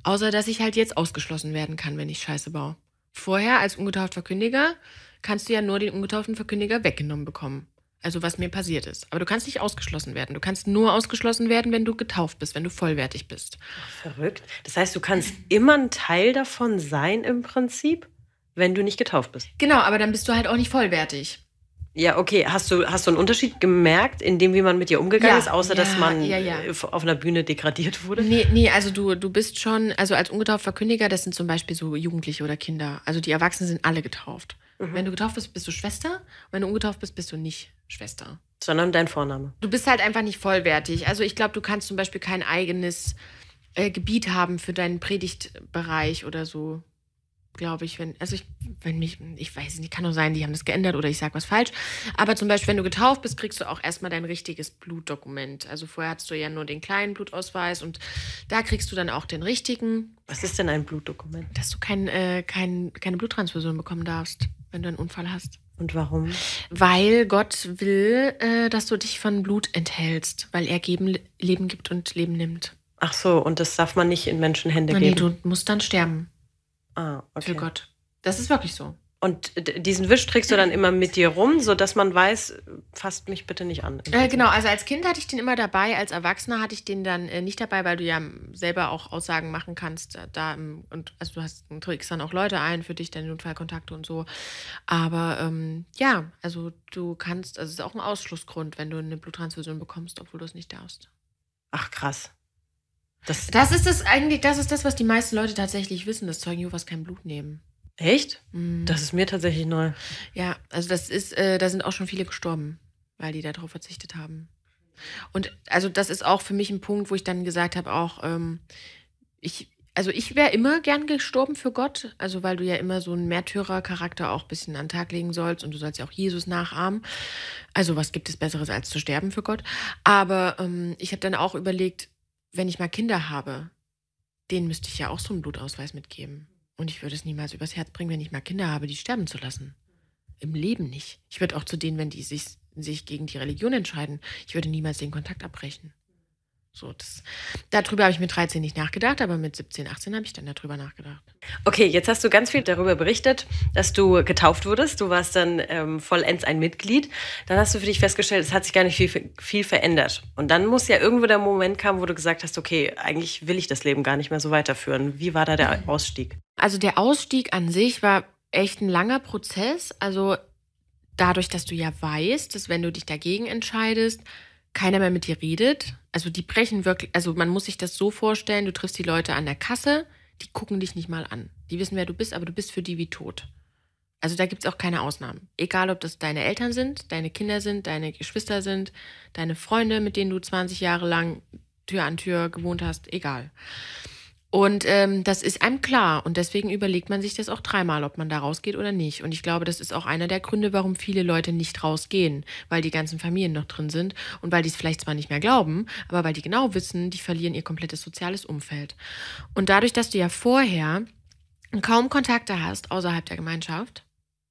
Außer, dass ich halt jetzt ausgeschlossen werden kann, wenn ich Scheiße baue. Vorher als ungetaufter Verkündiger kannst du ja nur den ungetauften Verkündiger weggenommen bekommen. Also was mir passiert ist. Aber du kannst nicht ausgeschlossen werden. Du kannst nur ausgeschlossen werden, wenn du getauft bist, wenn du vollwertig bist. Ach, verrückt. Das heißt, du kannst immer ein Teil davon sein im Prinzip, wenn du nicht getauft bist. Genau, aber dann bist du halt auch nicht vollwertig. Ja, okay. Hast du einen Unterschied gemerkt, in dem, wie man mit dir umgegangen ist, außer dass man auf einer Bühne degradiert wurde? Nee, also du bist schon, also als ungetaufter Verkündiger, das sind zum Beispiel so Jugendliche oder Kinder. Also die Erwachsenen sind alle getauft. Wenn du getauft bist, bist du Schwester. Wenn du ungetauft bist, bist du nicht Schwester. Sondern dein Vorname. Du bist halt einfach nicht vollwertig. Also ich glaube, du kannst zum Beispiel kein eigenes Gebiet haben für deinen Predigtbereich oder so. Glaube ich, ich weiß nicht, kann nur sein, die haben das geändert oder ich sage was falsch. Aber zum Beispiel, wenn du getauft bist, kriegst du auch erstmal dein richtiges Blutdokument. Also vorher hattest du ja nur den kleinen Blutausweis und da kriegst du dann auch den richtigen. Was ist denn ein Blutdokument? Dass du keine Bluttransfusion bekommen darfst, wenn du einen Unfall hast. Und warum? Weil Gott will, dass du dich von Blut enthältst, weil er Leben gibt und Leben nimmt. Ach so, und das darf man nicht in Menschenhände geben? Nee, du musst dann sterben. Ah, okay. Für Gott. Das ist wirklich so. Und diesen Wisch trägst du dann immer mit dir rum, sodass man weiß, fasst mich bitte nicht an. Genau, also als Kind hatte ich den immer dabei, als Erwachsener hatte ich den dann nicht dabei, weil du ja selber auch Aussagen machen kannst. Und also du trägst dann auch Leute ein für dich, deine Notfallkontakte und so. Aber also du kannst, also es ist auch ein Ausschlussgrund, wenn du eine Bluttransfusion bekommst, obwohl du es nicht darfst. Ach, krass. Das ist das, was die meisten Leute tatsächlich wissen, dass Zeugen Jehovas kein Blut nehmen. Echt? Das ist mir tatsächlich neu. Ja, also da sind auch schon viele gestorben, weil die darauf verzichtet haben. Und also das ist auch für mich ein Punkt, wo ich dann gesagt habe, auch ich wäre immer gern gestorben für Gott, also weil du ja immer so einen Märtyrercharakter auch ein bisschen an den Tag legen sollst und du sollst ja auch Jesus nachahmen. Also was gibt es Besseres als zu sterben für Gott? Aber ich habe dann auch überlegt, wenn ich mal Kinder habe, denen müsste ich ja auch so einen Blutausweis mitgeben. Und ich würde es niemals übers Herz bringen, wenn ich mal Kinder habe, die sterben zu lassen. Im Leben nicht. Ich würde auch zu denen, wenn die sich gegen die Religion entscheiden, ich würde niemals den Kontakt abbrechen. So, darüber habe ich mit 13 nicht nachgedacht, aber mit 17, 18 habe ich dann darüber nachgedacht. Okay, jetzt hast du ganz viel darüber berichtet, dass du getauft wurdest. Du warst dann vollends ein Mitglied. Dann hast du für dich festgestellt, es hat sich gar nicht viel verändert. Und dann muss ja irgendwo der Moment kommen, wo du gesagt hast, okay, eigentlich will ich das Leben gar nicht mehr so weiterführen. Wie war da der Ausstieg? Also der Ausstieg an sich war echt ein langer Prozess. Also dadurch, dass du ja weißt, dass wenn du dich dagegen entscheidest, keiner mehr mit dir redet. Also die brechen wirklich, also man muss sich das so vorstellen, du triffst die Leute an der Kasse, die gucken dich nicht mal an. Die wissen, wer du bist, aber du bist für die wie tot. Also da gibt es auch keine Ausnahmen. Egal, ob das deine Eltern sind, deine Kinder sind, deine Geschwister sind, deine Freunde, mit denen du 20 Jahre lang Tür an Tür gewohnt hast, egal. Und das ist einem klar und deswegen überlegt man sich das auch dreimal, ob man da rausgeht oder nicht. Und ich glaube, das ist auch einer der Gründe, warum viele Leute nicht rausgehen, weil die ganzen Familien noch drin sind und weil die es vielleicht zwar nicht mehr glauben, aber weil die genau wissen, die verlieren ihr komplettes soziales Umfeld. Und dadurch, dass du ja vorher kaum Kontakte hast außerhalb der Gemeinschaft,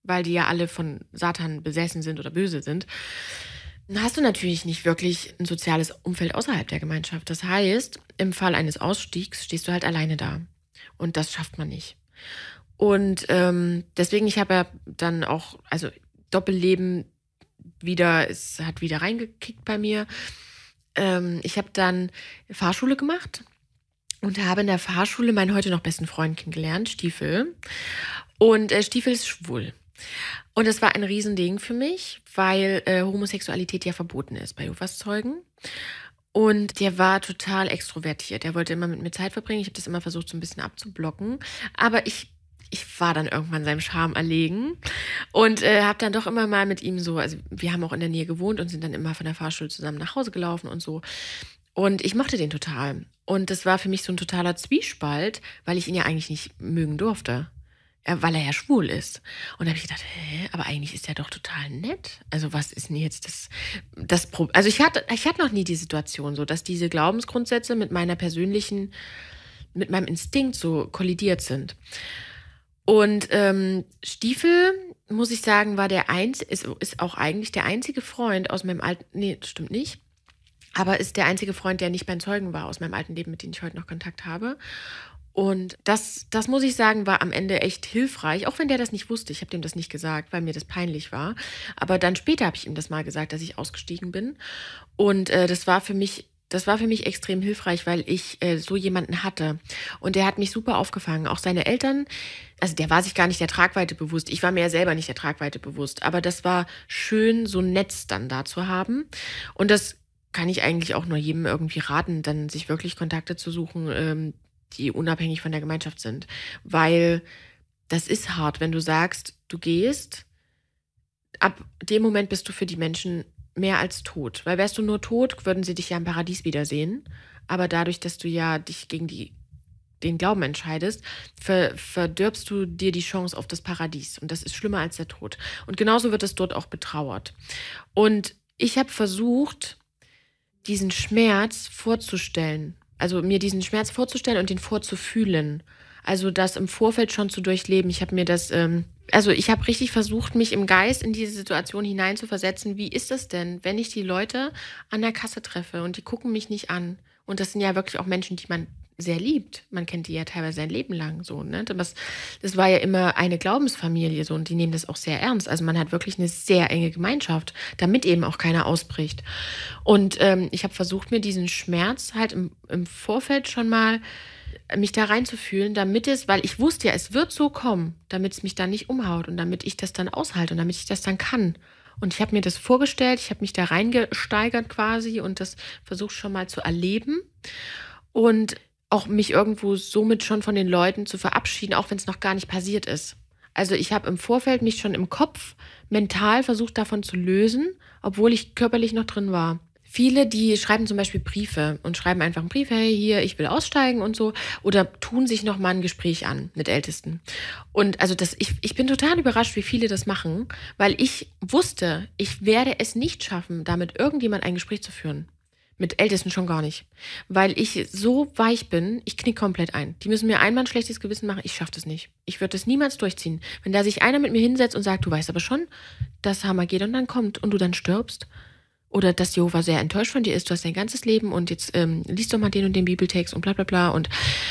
weil die ja alle von Satan besessen sind oder böse sind, hast du natürlich nicht wirklich ein soziales Umfeld außerhalb der Gemeinschaft. Das heißt, im Fall eines Ausstiegs stehst du halt alleine da. Und das schafft man nicht. Und deswegen, ich habe ja dann auch, also Doppelleben hat wieder reingekickt bei mir. Ich habe dann Fahrschule gemacht und habe in der Fahrschule meinen heute noch besten Freund kennengelernt, Stiefel. Und Stiefel ist schwul. Und das war ein Riesending für mich, weil Homosexualität ja verboten ist bei Jehovas Zeugen. Und der war total extrovertiert. Der wollte immer mit mir Zeit verbringen. Ich habe das immer versucht, so ein bisschen abzublocken. Aber ich war dann irgendwann seinem Charme erlegen und habe dann doch immer mal mit ihm so, also wir haben auch in der Nähe gewohnt und sind dann immer von der Fahrschule zusammen nach Hause gelaufen und so. Und ich mochte den total. Und das war für mich so ein totaler Zwiespalt, weil ich ihn ja eigentlich nicht mögen durfte. Weil er ja schwul ist. Und da habe ich gedacht, aber eigentlich ist er doch total nett. Also was ist denn jetzt das Problem? Also ich hatte noch nie die Situation so, dass diese Glaubensgrundsätze mit meinem Instinkt so kollidiert sind. Und Stiefel, muss ich sagen, ist auch eigentlich der einzige Freund aus meinem alten, nee, das stimmt nicht, aber ist der einzige Freund, der nicht beim Zeugen war aus meinem alten Leben, mit dem ich heute noch Kontakt habe. Und das muss ich sagen, war am Ende echt hilfreich, auch wenn der das nicht wusste. Ich habe dem das nicht gesagt, weil mir das peinlich war. Aber dann später habe ich ihm das mal gesagt, dass ich ausgestiegen bin. Und das war für mich extrem hilfreich, weil ich so jemanden hatte. Und der hat mich super aufgefangen. Auch seine Eltern, also der war sich gar nicht der Tragweite bewusst. Ich war mir ja selber nicht der Tragweite bewusst. Aber das war schön, so ein Netz dann da zu haben. Und das kann ich eigentlich auch nur jedem irgendwie raten, dann sich wirklich Kontakte zu suchen, die unabhängig von der Gemeinschaft sind. Weil das ist hart, wenn du sagst, du gehst, ab dem Moment bist du für die Menschen mehr als tot. Weil wärst du nur tot, würden sie dich ja im Paradies wiedersehen. Aber dadurch, dass du ja dich gegen den Glauben entscheidest, verdirbst du dir die Chance auf das Paradies. Und das ist schlimmer als der Tod. Und genauso wird es dort auch betrauert. Und ich habe versucht, diesen Schmerz vorzustellen. Also mir diesen Schmerz vorzustellen und den vorzufühlen. Also das im Vorfeld schon zu durchleben. Ich habe mir das, ich habe richtig versucht, mich im Geist in diese Situation hineinzuversetzen. Wie ist es denn, wenn ich die Leute an der Kasse treffe und die gucken mich nicht an? Und das sind ja wirklich auch Menschen, die man sehr liebt. Man kennt die ja teilweise sein Leben lang so, ne? Das war ja immer eine Glaubensfamilie so und die nehmen das auch sehr ernst. Also man hat wirklich eine sehr enge Gemeinschaft, damit eben auch keiner ausbricht. Und ich habe versucht, mir diesen Schmerz halt im Vorfeld schon mal mich da reinzufühlen, weil ich wusste ja, es wird so kommen, damit es mich dann nicht umhaut und damit ich das dann aushalte und damit ich das dann kann. Und ich habe mir das vorgestellt, ich habe mich da reingesteigert quasi und das versucht schon mal zu erleben und auch mich irgendwo somit schon von den Leuten zu verabschieden, auch wenn es noch gar nicht passiert ist. Also ich habe im Vorfeld mich schon im Kopf mental versucht davon zu lösen, obwohl ich körperlich noch drin war. Viele, die schreiben zum Beispiel Briefe und schreiben einfach einen Brief, hey, hier, ich will aussteigen und so, oder tun sich nochmal ein Gespräch an mit Ältesten. Und also ich bin total überrascht, wie viele das machen, weil ich wusste, ich werde es nicht schaffen, da mit irgendjemand ein Gespräch zu führen. Mit Ältesten schon gar nicht. Weil ich so weich bin, ich knick komplett ein. Die müssen mir einmal ein schlechtes Gewissen machen, ich schaffe das nicht. Ich würde das niemals durchziehen. Wenn da sich einer mit mir hinsetzt und sagt, du weißt aber schon, dass Hammergeddon dann kommt und du dann stirbst, oder dass Jehova sehr enttäuscht von dir ist, du hast dein ganzes Leben und jetzt liest doch mal den und den Bibeltext und bla bla bla und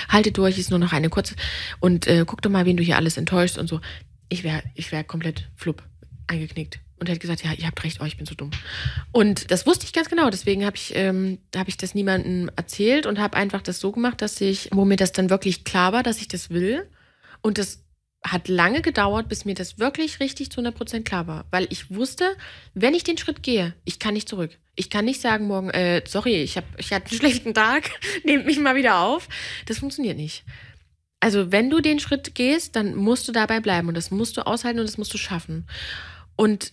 halte durch, ist nur noch eine kurze und guck doch mal, wen du hier alles enttäuschst und so. Ich wär komplett flupp eingeknickt und hätte gesagt, ja, ihr habt recht, ich bin so dumm. Und das wusste ich ganz genau, deswegen habe ich das niemandem erzählt und habe einfach das so gemacht, wo mir das dann wirklich klar war, dass ich das will. Und das hat lange gedauert, bis mir das wirklich richtig zu 100% klar war. Weil ich wusste, wenn ich den Schritt gehe, ich kann nicht zurück. Ich kann nicht sagen morgen, sorry, ich hatte einen schlechten Tag, nehmt mich mal wieder auf. Das funktioniert nicht. Also wenn du den Schritt gehst, dann musst du dabei bleiben und das musst du aushalten und das musst du schaffen. Und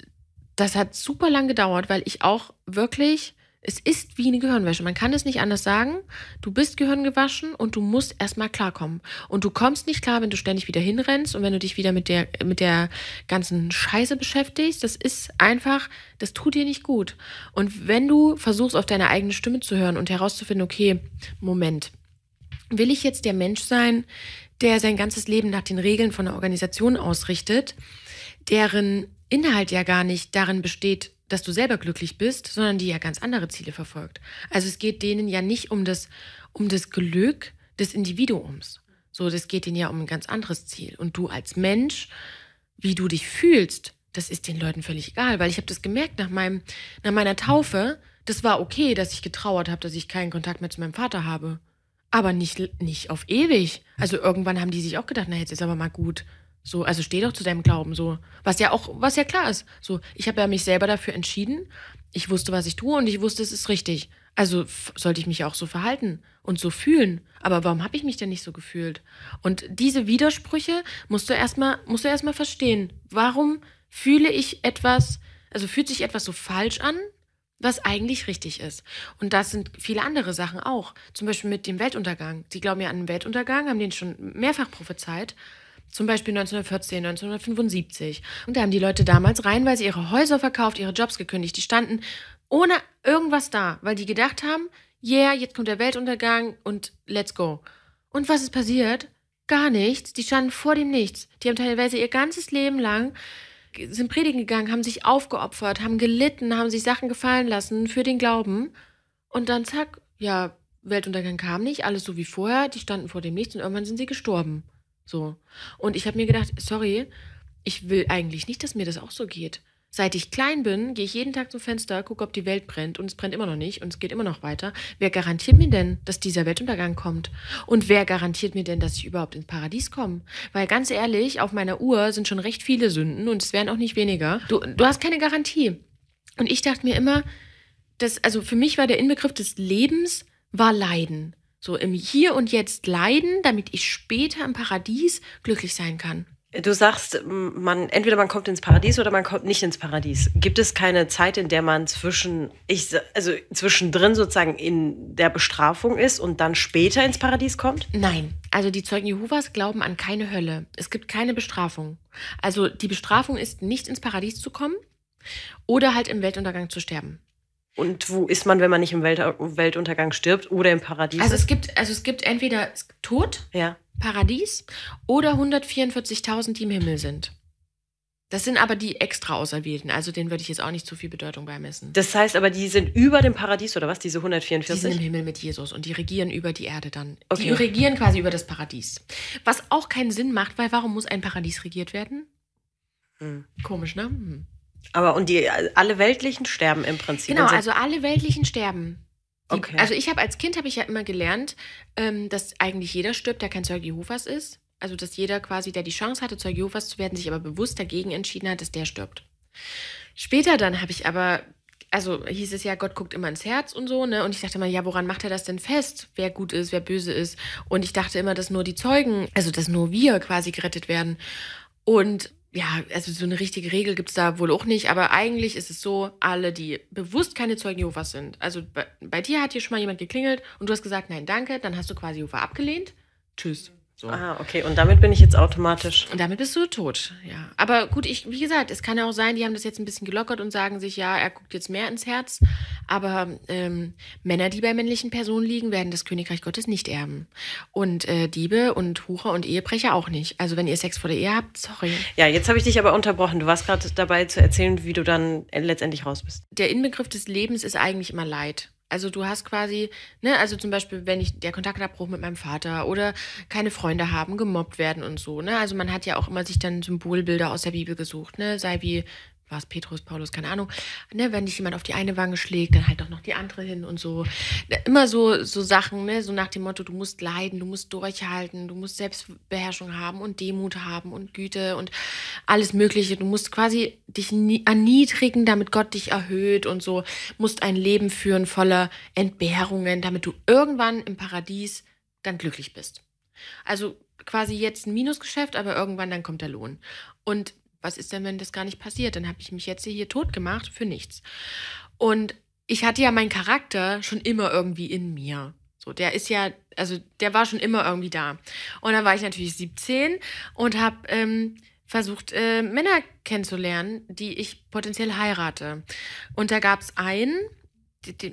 das hat super lang gedauert, weil ich auch wirklich, es ist wie eine Gehirnwäsche. Man kann es nicht anders sagen. Du bist gehirngewaschen und du musst erstmal klarkommen. Und du kommst nicht klar, wenn du ständig wieder hinrennst und wenn du dich wieder mit der ganzen Scheiße beschäftigst. Das ist einfach, das tut dir nicht gut. Und wenn du versuchst, auf deine eigene Stimme zu hören und herauszufinden, okay, Moment, will ich jetzt der Mensch sein, der sein ganzes Leben nach den Regeln von einer Organisation ausrichtet, deren Inhalt ja gar nicht darin besteht, dass du selber glücklich bist, sondern die ja ganz andere Ziele verfolgt. Also es geht denen ja nicht um das Glück des Individuums. So, das geht denen ja um ein ganz anderes Ziel. Und du als Mensch, wie du dich fühlst, das ist den Leuten völlig egal, weil ich habe das gemerkt nach meiner Taufe, das war okay, dass ich getrauert habe, dass ich keinen Kontakt mehr zu meinem Vater habe. Aber nicht auf ewig. Also irgendwann haben die sich auch gedacht, na jetzt ist aber mal gut. So, also steh doch zu deinem Glauben, so. Was ja klar ist. So, ich habe ja mich selber dafür entschieden. Ich wusste, was ich tue und ich wusste, es ist richtig. Also sollte ich mich auch so verhalten und so fühlen. Aber warum habe ich mich denn nicht so gefühlt? Und diese Widersprüche musst du erstmal verstehen. Warum fühlt sich etwas so falsch an, was eigentlich richtig ist? Und das sind viele andere Sachen auch. Zum Beispiel mit dem Weltuntergang. Die glauben ja an den Weltuntergang, haben den schon mehrfach prophezeit. Zum Beispiel 1914, 1975. Und da haben die Leute damals reihenweise ihre Häuser verkauft, ihre Jobs gekündigt. Die standen ohne irgendwas da, weil die gedacht haben, yeah, jetzt kommt der Weltuntergang und let's go. Und was ist passiert? Gar nichts. Die standen vor dem Nichts. Die haben teilweise ihr ganzes Leben lang, sind predigen gegangen, haben sich aufgeopfert, haben gelitten, haben sich Sachen gefallen lassen für den Glauben. Und dann zack, ja, Weltuntergang kam nicht, alles so wie vorher, die standen vor dem Nichts und irgendwann sind sie gestorben. So. Und ich habe mir gedacht, sorry, ich will eigentlich nicht, dass mir das auch so geht. Seit ich klein bin, gehe ich jeden Tag zum Fenster, gucke, ob die Welt brennt und es brennt immer noch nicht und es geht immer noch weiter. Wer garantiert mir denn, dass dieser Weltuntergang kommt? Und wer garantiert mir denn, dass ich überhaupt ins Paradies komme? Weil ganz ehrlich, auf meiner Uhr sind schon recht viele Sünden und es werden auch nicht weniger. Du hast keine Garantie. Und ich dachte mir immer, also für mich war der Inbegriff des Lebens, war Leiden. So im Hier und Jetzt leiden, damit ich später im Paradies glücklich sein kann. Du sagst, entweder man kommt ins Paradies oder man kommt nicht ins Paradies. Gibt es keine Zeit, in der man zwischendrin sozusagen in der Bestrafung ist und dann später ins Paradies kommt? Nein, also die Zeugen Jehovas glauben an keine Hölle. Es gibt keine Bestrafung. Also die Bestrafung ist, nicht ins Paradies zu kommen oder halt im Weltuntergang zu sterben. Und wo ist man, wenn man nicht im Weltuntergang stirbt oder im Paradies? Also es gibt entweder Tod, ja, Paradies oder 144.000, die im Himmel sind. Das sind aber die extra Auserwählten, also denen würde ich jetzt auch nicht zu viel Bedeutung beimessen. Das heißt aber, die sind über dem Paradies, oder was, diese 144? Die sind im Himmel mit Jesus und die regieren über die Erde dann. Okay. Die regieren quasi über das Paradies. Was auch keinen Sinn macht, weil warum muss ein Paradies regiert werden? Komisch, ne? Aber und alle Weltlichen sterben im Prinzip? Genau, also alle Weltlichen sterben. Okay. Also als Kind habe ich ja immer gelernt, dass eigentlich jeder stirbt, der kein Zeuge Jehovas ist. Also dass jeder quasi, der die Chance hatte, Zeuge Jehovas zu werden, sich aber bewusst dagegen entschieden hat, dass der stirbt. Später dann habe ich aber, also hieß es ja, Gott guckt immer ins Herz und so, ne? Und ich dachte immer, ja, woran macht er das denn fest, wer gut ist, wer böse ist? Und ich dachte immer, dass nur die Zeugen, also dass nur wir quasi gerettet werden. Und ja, also so eine richtige Regel gibt es da wohl auch nicht, aber eigentlich ist es so, alle, die bewusst keine Zeugen Jehovas sind, also bei dir hat hier schon mal jemand geklingelt und du hast gesagt, nein, danke, dann hast du quasi Jehova abgelehnt. Tschüss. So. Ah, okay, und damit bin ich jetzt automatisch... Und damit bist du tot, ja. Aber gut, wie gesagt, es kann ja auch sein, die haben das jetzt ein bisschen gelockert und sagen sich, ja, er guckt jetzt mehr ins Herz, aber Männer, die bei männlichen Personen liegen, werden das Königreich Gottes nicht erben. Und Diebe und Hurer und Ehebrecher auch nicht. Also wenn ihr Sex vor der Ehe habt, sorry. Ja, jetzt habe ich dich aber unterbrochen. Du warst gerade dabei zu erzählen, wie du dann letztendlich raus bist. Der Inbegriff des Lebens ist eigentlich immer Leid. Also du hast quasi, ne, also zum Beispiel, wenn ich der Kontaktabbruch mit meinem Vater oder keine Freunde haben, gemobbt werden und so, ne. Also man hat ja auch immer sich dann Symbolbilder aus der Bibel gesucht, ne, sei wie, war es Petrus, Paulus, keine Ahnung, ne, wenn dich jemand auf die eine Wange schlägt, dann halt doch noch die andere hin und so. Immer so Sachen, ne, so nach dem Motto, du musst leiden, du musst durchhalten, du musst Selbstbeherrschung haben und Demut haben und Güte und alles Mögliche. Du musst quasi dich erniedrigen, damit Gott dich erhöht und so, musst ein Leben führen voller Entbehrungen, damit du irgendwann im Paradies dann glücklich bist. Also quasi jetzt ein Minusgeschäft, aber irgendwann dann kommt der Lohn. Und was ist denn, wenn das gar nicht passiert? Dann habe ich mich jetzt hier tot gemacht für nichts. Und ich hatte ja meinen Charakter schon immer irgendwie in mir. So, der ist ja, also der war schon immer irgendwie da. Und dann war ich natürlich 17 und habe versucht, Männer kennenzulernen, die ich potenziell heirate. Und da gab es einen,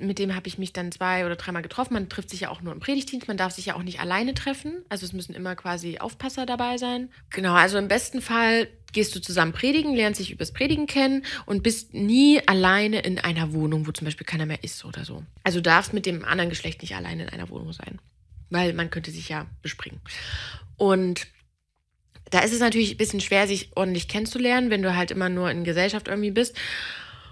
mit dem habe ich mich dann 2 oder 3 Mal getroffen. Man trifft sich ja auch nur im Predigtdienst. Man darf sich ja auch nicht alleine treffen. Also es müssen immer quasi Aufpasser dabei sein. Genau, also im besten Fall gehst du zusammen predigen, lernst dich übers Predigen kennen und bist nie alleine in einer Wohnung, wo zum Beispiel keiner mehr ist oder so. Also du darfst mit dem anderen Geschlecht nicht alleine in einer Wohnung sein. Weil man könnte sich ja bespringen. Und da ist es natürlich ein bisschen schwer, sich ordentlich kennenzulernen, wenn du halt immer nur in Gesellschaft irgendwie bist.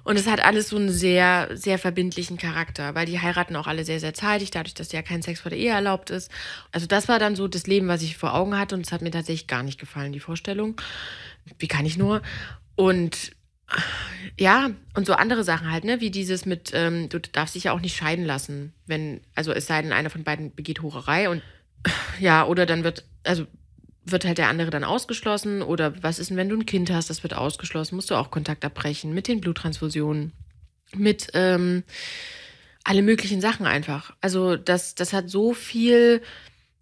Und es hat alles so einen sehr, sehr verbindlichen Charakter, weil die heiraten auch alle sehr, sehr zeitig, dadurch, dass ja kein Sex vor der Ehe erlaubt ist. Also das war dann so das Leben, was ich vor Augen hatte und es hat mir tatsächlich gar nicht gefallen, die Vorstellung. Wie kann ich nur? Und ja, und so andere Sachen halt, ne, wie dieses mit, du darfst dich ja auch nicht scheiden lassen, also es sei denn, einer von beiden begeht Hurerei und ja, oder dann wird halt der andere dann ausgeschlossen oder was ist denn, wenn du ein Kind hast, das wird ausgeschlossen, musst du auch Kontakt abbrechen mit den Bluttransfusionen, mit alle möglichen Sachen einfach. Also das hat so viel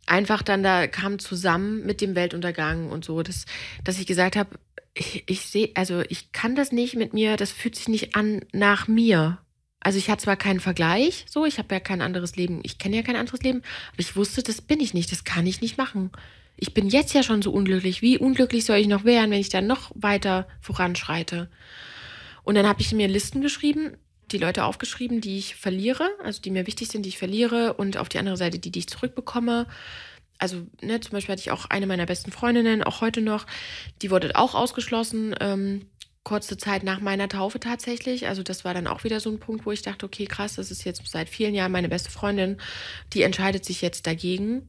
einfach dann da kam zusammen mit dem Weltuntergang und so, dass ich gesagt habe, ich kann das nicht mit mir, das fühlt sich nicht an nach mir. Also ich hatte zwar keinen Vergleich, so, ich habe ja kein anderes Leben, ich kenne ja kein anderes Leben, aber ich wusste, das bin ich nicht, das kann ich nicht machen. Ich bin jetzt ja schon so unglücklich. Wie unglücklich soll ich noch werden, wenn ich dann noch weiter voranschreite? Und dann habe ich mir Listen geschrieben die Leute aufgeschrieben, die ich verliere, also die mir wichtig sind, die ich verliere, und auf die andere Seite die ich zurückbekomme. Also zum Beispiel hatte ich auch eine meiner besten Freundinnen, auch heute noch, die wurde auch ausgeschlossen, kurze Zeit nach meiner Taufe tatsächlich. Also das war dann auch wieder so ein Punkt, wo ich dachte, okay, krass, das ist jetzt seit vielen Jahren meine beste Freundin, die entscheidet sich jetzt dagegen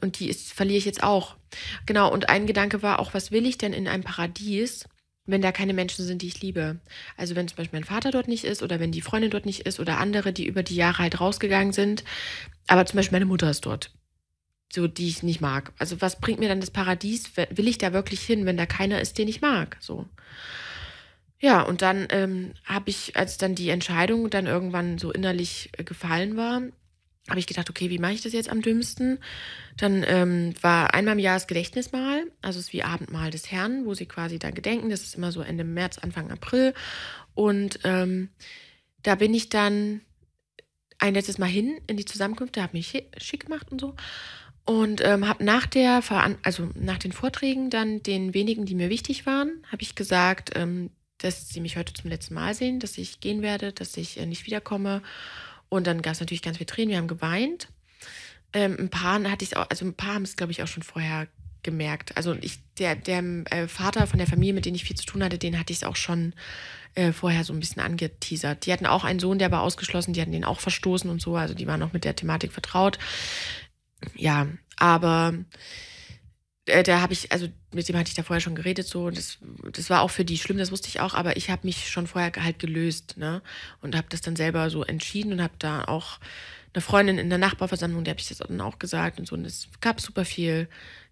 und verliere ich jetzt auch. Genau, und ein Gedanke war auch, was will ich denn in einem Paradies, wenn da keine Menschen sind, die ich liebe? Also wenn zum Beispiel mein Vater dort nicht ist oder wenn die Freundin dort nicht ist oder andere, die über die Jahre halt rausgegangen sind, aber zum Beispiel meine Mutter ist dort, so, die ich nicht mag. Also was bringt mir dann das Paradies? Will ich da wirklich hin, wenn da keiner ist, den ich mag? So. Ja, und dann habe ich, als dann die Entscheidung dann irgendwann so innerlich gefallen war, habe ich gedacht, okay, wie mache ich das jetzt am dümmsten? Dann war einmal im Jahr das Gedächtnismahl, also es ist wie Abendmahl des Herrn, wo sie quasi dann gedenken. Das ist immer so Ende März, Anfang April. Und da bin ich dann ein letztes Mal hin in die Zusammenkünfte, habe mich schick gemacht und so. Und habe nach den Vorträgen dann den wenigen, die mir wichtig waren, habe ich gesagt, dass sie mich heute zum letzten Mal sehen, dass ich gehen werde, dass ich nicht wiederkomme. Und dann gab es natürlich ganz viel Tränen, wir haben geweint. Ein paar haben es, glaube ich, auch schon vorher gemerkt. Also der Vater von der Familie, mit dem ich viel zu tun hatte, den hatte ich es auch schon vorher so ein bisschen angeteasert. Die hatten auch einen Sohn, der war ausgeschlossen, die hatten den auch verstoßen und so, also die waren auch mit der Thematik vertraut. Ja, aber mit dem hatte ich da vorher schon geredet, so, und das war auch für die schlimm, das wusste ich auch, aber ich habe mich schon vorher halt gelöst, ne, und habe das dann selber so entschieden und habe da auch eine Freundin in der Nachbarversammlung, der habe ich das dann auch gesagt und so, und es gab super viel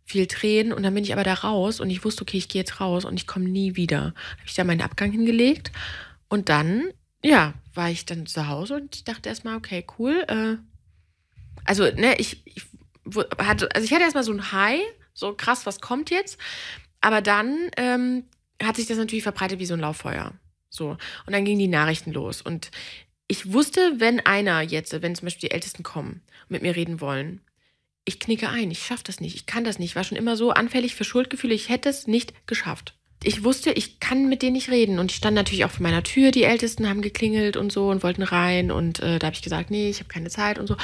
Tränen, und dann bin ich aber da raus und ich wusste, okay, ich gehe jetzt raus und ich komme nie wieder. Habe ich da meinen Abgang hingelegt und dann, ja, war ich dann zu Hause und ich dachte erstmal, okay, cool, ich hatte erstmal so ein High, so krass, was kommt jetzt? Aber dann hat sich das natürlich verbreitet wie so ein Lauffeuer. So. Und dann gingen die Nachrichten los. Und ich wusste, wenn zum Beispiel die Ältesten kommen und mit mir reden wollen, ich knicke ein, ich schaffe das nicht, ich kann das nicht. Ich war schon immer so anfällig für Schuldgefühle, ich hätte es nicht geschafft. Ich wusste, ich kann mit denen nicht reden. Und ich stand natürlich auch vor meiner Tür, die Ältesten haben geklingelt und so und wollten rein. Und da habe ich gesagt, nee, ich habe keine Zeit und so.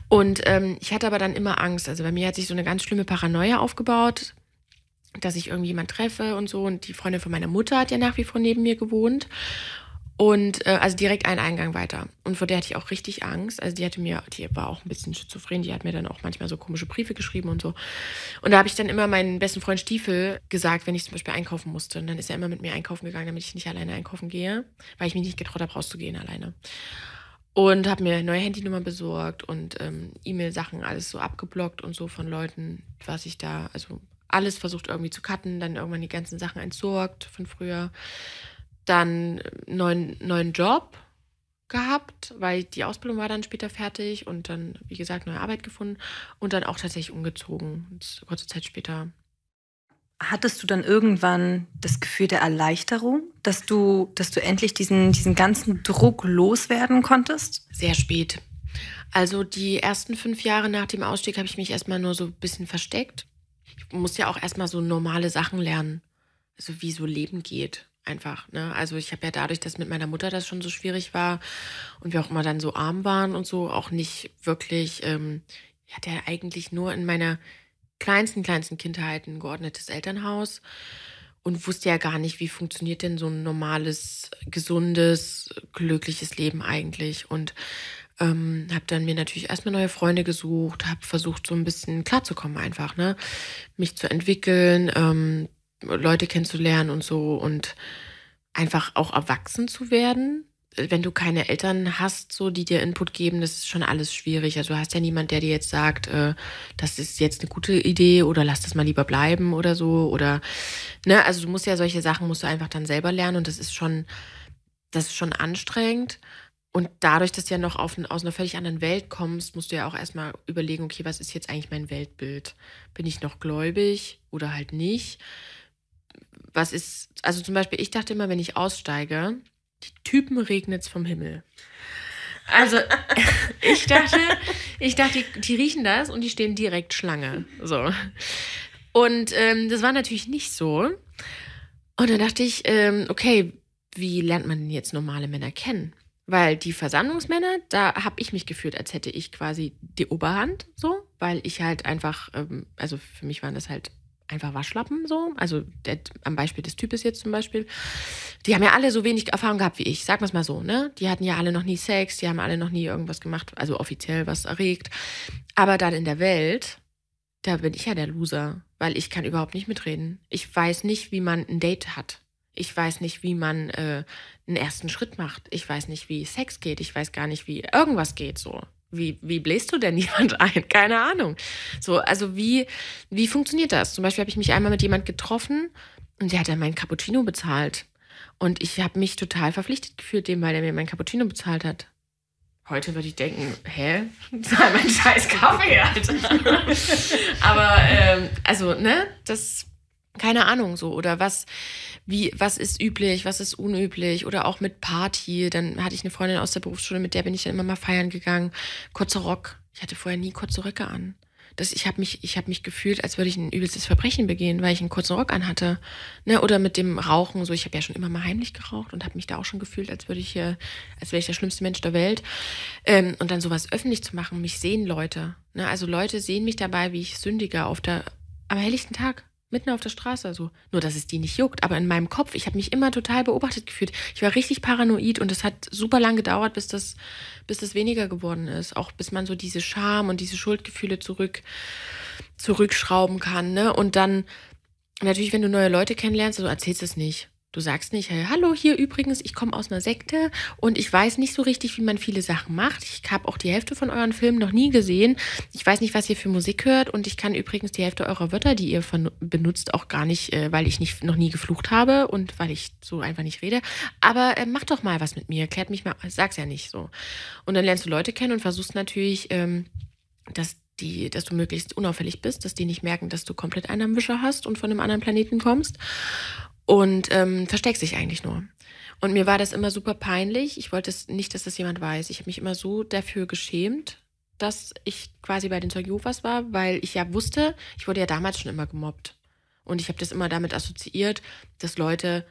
Und ich hatte aber dann immer Angst. Also bei mir hat sich so eine ganz schlimme Paranoia aufgebaut, dass ich irgendjemand treffe und so. Und die Freundin von meiner Mutter hat ja nach wie vor neben mir gewohnt. Und also direkt einen Eingang weiter. Und vor der hatte ich auch richtig Angst. Also die war auch ein bisschen schizophren, die hat mir dann auch manchmal so komische Briefe geschrieben und so. Und da habe ich dann immer meinen besten Freund Stiefel gesagt, wenn ich zum Beispiel einkaufen musste. Und dann ist er immer mit mir einkaufen gegangen, damit ich nicht alleine einkaufen gehe, weil ich mich nicht getraut habe, rauszugehen alleine. Und habe mir neue Handynummern besorgt und E-Mail-Sachen alles so abgeblockt und so von Leuten, was ich da, also alles versucht irgendwie zu cutten, dann irgendwann die ganzen Sachen entsorgt von früher. Dann neuen Job gehabt, weil die Ausbildung war dann später fertig und dann, wie gesagt, neue Arbeit gefunden und dann auch tatsächlich umgezogen, und kurze Zeit später. Hattest du dann irgendwann das Gefühl der Erleichterung, dass du endlich diesen ganzen Druck loswerden konntest? Sehr spät. Also die ersten 5 Jahre nach dem Ausstieg habe ich mich erstmal nur so ein bisschen versteckt. Ich musste ja auch erstmal so normale Sachen lernen, also wie so Leben geht. Einfach, ne? Also ich habe ja dadurch, dass mit meiner Mutter das schon so schwierig war und wir auch immer dann so arm waren und so, auch nicht wirklich, ich hatte ja eigentlich nur in meiner kleinsten Kindheit ein geordnetes Elternhaus und wusste ja gar nicht, wie funktioniert denn so ein normales, gesundes, glückliches Leben eigentlich. Und habe dann mir natürlich erstmal neue Freunde gesucht, habe versucht, so ein bisschen klarzukommen einfach, ne? Mich zu entwickeln, Leute kennenzulernen und so und einfach auch erwachsen zu werden. Wenn du keine Eltern hast, so, die dir Input geben, das ist schon alles schwierig. Also du hast ja niemand, der dir jetzt sagt, das ist jetzt eine gute Idee oder lass das mal lieber bleiben oder so. Oder, ne, also du musst ja solche Sachen musst du einfach dann selber lernen und das ist schon anstrengend. Und dadurch, dass du ja noch aus einer völlig anderen Welt kommst, musst du ja auch erstmal überlegen, okay, was ist jetzt eigentlich mein Weltbild? Bin ich noch gläubig oder halt nicht? Also zum Beispiel, ich dachte immer, wenn ich aussteige, die Typen regnet's vom Himmel. Also ich dachte, die riechen das und die stehen direkt Schlange. So. Und das war natürlich nicht so. Und dann dachte ich, okay, wie lernt man denn jetzt normale Männer kennen? Weil die Versammlungsmänner, da habe ich mich gefühlt, als hätte ich quasi die Oberhand, so, weil ich halt einfach, also für mich waren das halt einfach Waschlappen so. Also am Beispiel des Types jetzt zum Beispiel. Die haben ja alle so wenig Erfahrung gehabt wie ich, sagen wir es mal so, ne? Die hatten ja alle noch nie Sex, die haben alle noch nie irgendwas gemacht, also offiziell was erregt. Aber dann in der Welt, da bin ich ja der Loser, weil ich kann überhaupt nicht mitreden. Ich weiß nicht, wie man ein Date hat. Ich weiß nicht, wie man einen ersten Schritt macht. Ich weiß nicht, wie Sex geht. Ich weiß gar nicht, wie irgendwas geht so. Wie bläst du denn jemand ein? Keine Ahnung. So, also wie funktioniert das? Zum Beispiel habe ich mich einmal mit jemand getroffen und der hat dann meinen Cappuccino bezahlt. Und ich habe mich total verpflichtet gefühlt dem, weil er mir meinen Cappuccino bezahlt hat. Heute würde ich denken, zahl meinen scheiß Kaffee, Alter. Aber, also, ne, das, keine Ahnung so. Oder was ist üblich, was ist unüblich? Oder auch mit Party. Dann hatte ich eine Freundin aus der Berufsschule, mit der bin ich dann immer mal feiern gegangen. Kurzer Rock. Ich hatte vorher nie kurze Röcke an. Ich habe mich gefühlt, als würde ich ein übelstes Verbrechen begehen, weil ich einen kurzen Rock anhatte. Ne? Oder mit dem Rauchen. So, ich habe ja schon immer mal heimlich geraucht und habe mich da auch schon gefühlt, als wäre ich der schlimmste Mensch der Welt. Und dann sowas öffentlich zu machen, mich sehen Leute. Ne? Also Leute sehen mich dabei, wie ich sündige am helllichten Tag. Mitten auf der Straße, also nur, dass es die nicht juckt. Aber in meinem Kopf, ich habe mich immer total beobachtet gefühlt. Ich war richtig paranoid und es hat super lang gedauert, bis das weniger geworden ist. Auch bis man so diese Scham und diese Schuldgefühle zurückschrauben kann. Ne? Und dann, natürlich, wenn du neue Leute kennenlernst, du erzählst es nicht. Du sagst nicht, hey, hallo, hier übrigens, ich komme aus einer Sekte und ich weiß nicht so richtig, wie man viele Sachen macht. Ich habe auch die Hälfte von euren Filmen noch nie gesehen. Ich weiß nicht, was ihr für Musik hört und ich kann übrigens die Hälfte eurer Wörter, die ihr benutzt, auch gar nicht, weil ich noch nie geflucht habe und weil ich so einfach nicht rede. Aber macht doch mal was mit mir, klärt mich mal, sag's ja nicht so. Und dann lernst du Leute kennen und versuchst natürlich, dass du möglichst unauffällig bist, dass die nicht merken, dass du komplett einen am Wischer hast und von einem anderen Planeten kommst. Und versteckst dich eigentlich nur. Und mir war das immer super peinlich. Ich wollte nicht, dass das jemand weiß. Ich habe mich immer so dafür geschämt, dass ich quasi bei den Zeugen Jehovas war, weil ich ja wusste, ich wurde ja damals schon immer gemobbt. Und ich habe das immer damit assoziiert, dass Leute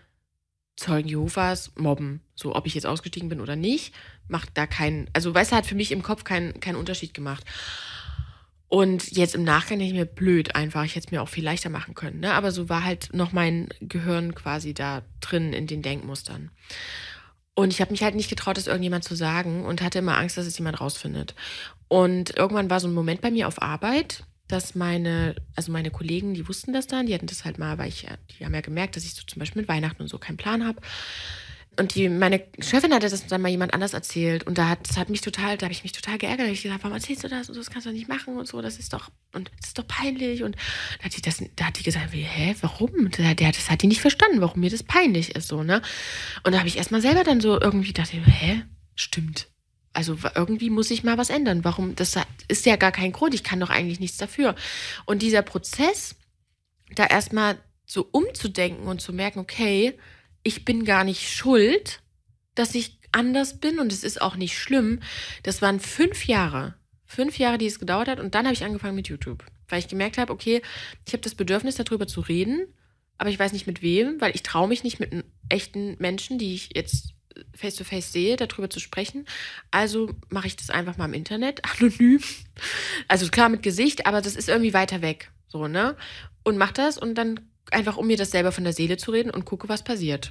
Zeugen Jehovas mobben. So, ob ich jetzt ausgestiegen bin oder nicht, macht da hat für mich im Kopf keinen Unterschied gemacht. Und jetzt im Nachgang denke ich mir, blöd einfach, ich hätte es mir auch viel leichter machen können. Ne? Aber so war halt noch mein Gehirn quasi da drin in den Denkmustern. Und ich habe mich halt nicht getraut, das irgendjemand zu sagen und hatte immer Angst, dass es jemand rausfindet. Und irgendwann war so ein Moment bei mir auf Arbeit, dass meine Kollegen, die wussten das dann, die hatten das halt mal, die haben ja gemerkt, dass ich so zum Beispiel mit Weihnachten und so keinen Plan habe. Und meine Chefin hatte das dann mal jemand anders erzählt. Und da habe ich mich total geärgert. Da habe ich gesagt, warum erzählst du das? Und das kannst du nicht machen und so. Das ist doch peinlich. Und da hat die gesagt, warum? Das hat die nicht verstanden, warum mir das peinlich ist, so, ne? Und da habe ich erstmal selber dann so irgendwie gedacht, stimmt. Also irgendwie muss ich mal was ändern. Warum? Das ist ja gar kein Grund. Ich kann doch eigentlich nichts dafür. Und dieser Prozess, da erstmal so umzudenken und zu merken, okay, ich bin gar nicht schuld, dass ich anders bin und es ist auch nicht schlimm. Das waren 5 Jahre. 5 Jahre, die es gedauert hat und dann habe ich angefangen mit YouTube. Weil ich gemerkt habe, okay, ich habe das Bedürfnis, darüber zu reden, aber ich weiß nicht mit wem, weil ich traue mich nicht mit echten Menschen, die ich jetzt face-to-face sehe, darüber zu sprechen. Also mache ich das einfach mal im Internet, anonym. Also klar mit Gesicht, aber das ist irgendwie weiter weg. So, ne? Und mach das und dann einfach, um mir das selber von der Seele zu reden und gucke, was passiert.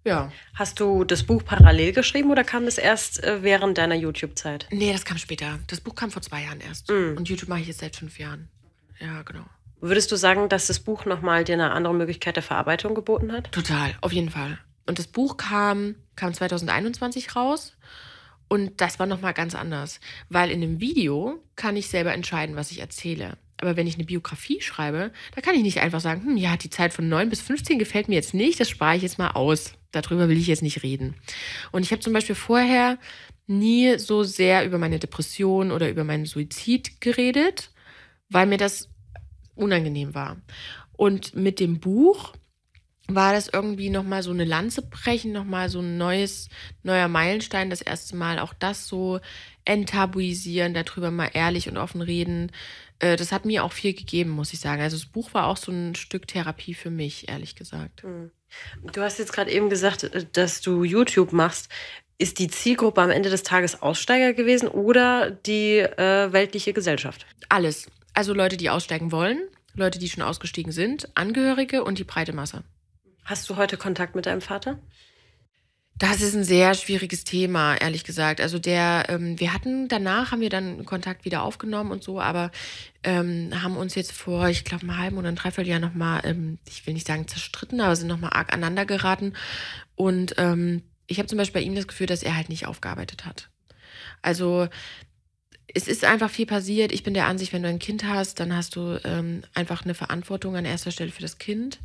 Ja. Hast du das Buch parallel geschrieben oder kam das erst während deiner YouTube-Zeit? Nee, das kam später. Das Buch kam vor 2 Jahren erst. Und YouTube mache ich jetzt seit 5 Jahren. Ja, genau. Würdest du sagen, dass das Buch nochmal dir eine andere Möglichkeit der Verarbeitung geboten hat? Total, auf jeden Fall. Und das Buch kam 2021 raus. Und das war nochmal ganz anders. Weil in einem Video kann ich selber entscheiden, was ich erzähle. Aber wenn ich eine Biografie schreibe, da kann ich nicht einfach sagen, die Zeit von 9 bis 15 gefällt mir jetzt nicht, das spare ich jetzt mal aus. Darüber will ich jetzt nicht reden. Und ich habe zum Beispiel vorher nie so sehr über meine Depression oder über meinen Suizid geredet, weil mir das unangenehm war. Und mit dem Buch war das irgendwie nochmal so eine Lanze brechen, nochmal so ein neuer Meilenstein, das erste Mal auch das so enttabuisieren, darüber mal ehrlich und offen reden. Das hat mir auch viel gegeben, muss ich sagen. Also das Buch war auch so ein Stück Therapie für mich, ehrlich gesagt. Du hast jetzt gerade eben gesagt, dass du YouTube machst. Ist die Zielgruppe am Ende des Tages Aussteiger gewesen oder die weltliche Gesellschaft? Alles. Also Leute, die aussteigen wollen, Leute, die schon ausgestiegen sind, Angehörige und die breite Masse. Hast du heute Kontakt mit deinem Vater? Das ist ein sehr schwieriges Thema, ehrlich gesagt. Also haben wir dann Kontakt wieder aufgenommen und so, aber haben uns jetzt vor, ich glaube, einem halben oder ein Dreivierteljahr nochmal, ich will nicht sagen zerstritten, aber sind nochmal arg aneinander geraten. Und ich habe zum Beispiel bei ihm das Gefühl, dass er halt nicht aufgearbeitet hat. Also es ist einfach viel passiert. Ich bin der Ansicht, wenn du ein Kind hast, dann hast du einfach eine Verantwortung an erster Stelle für das Kind.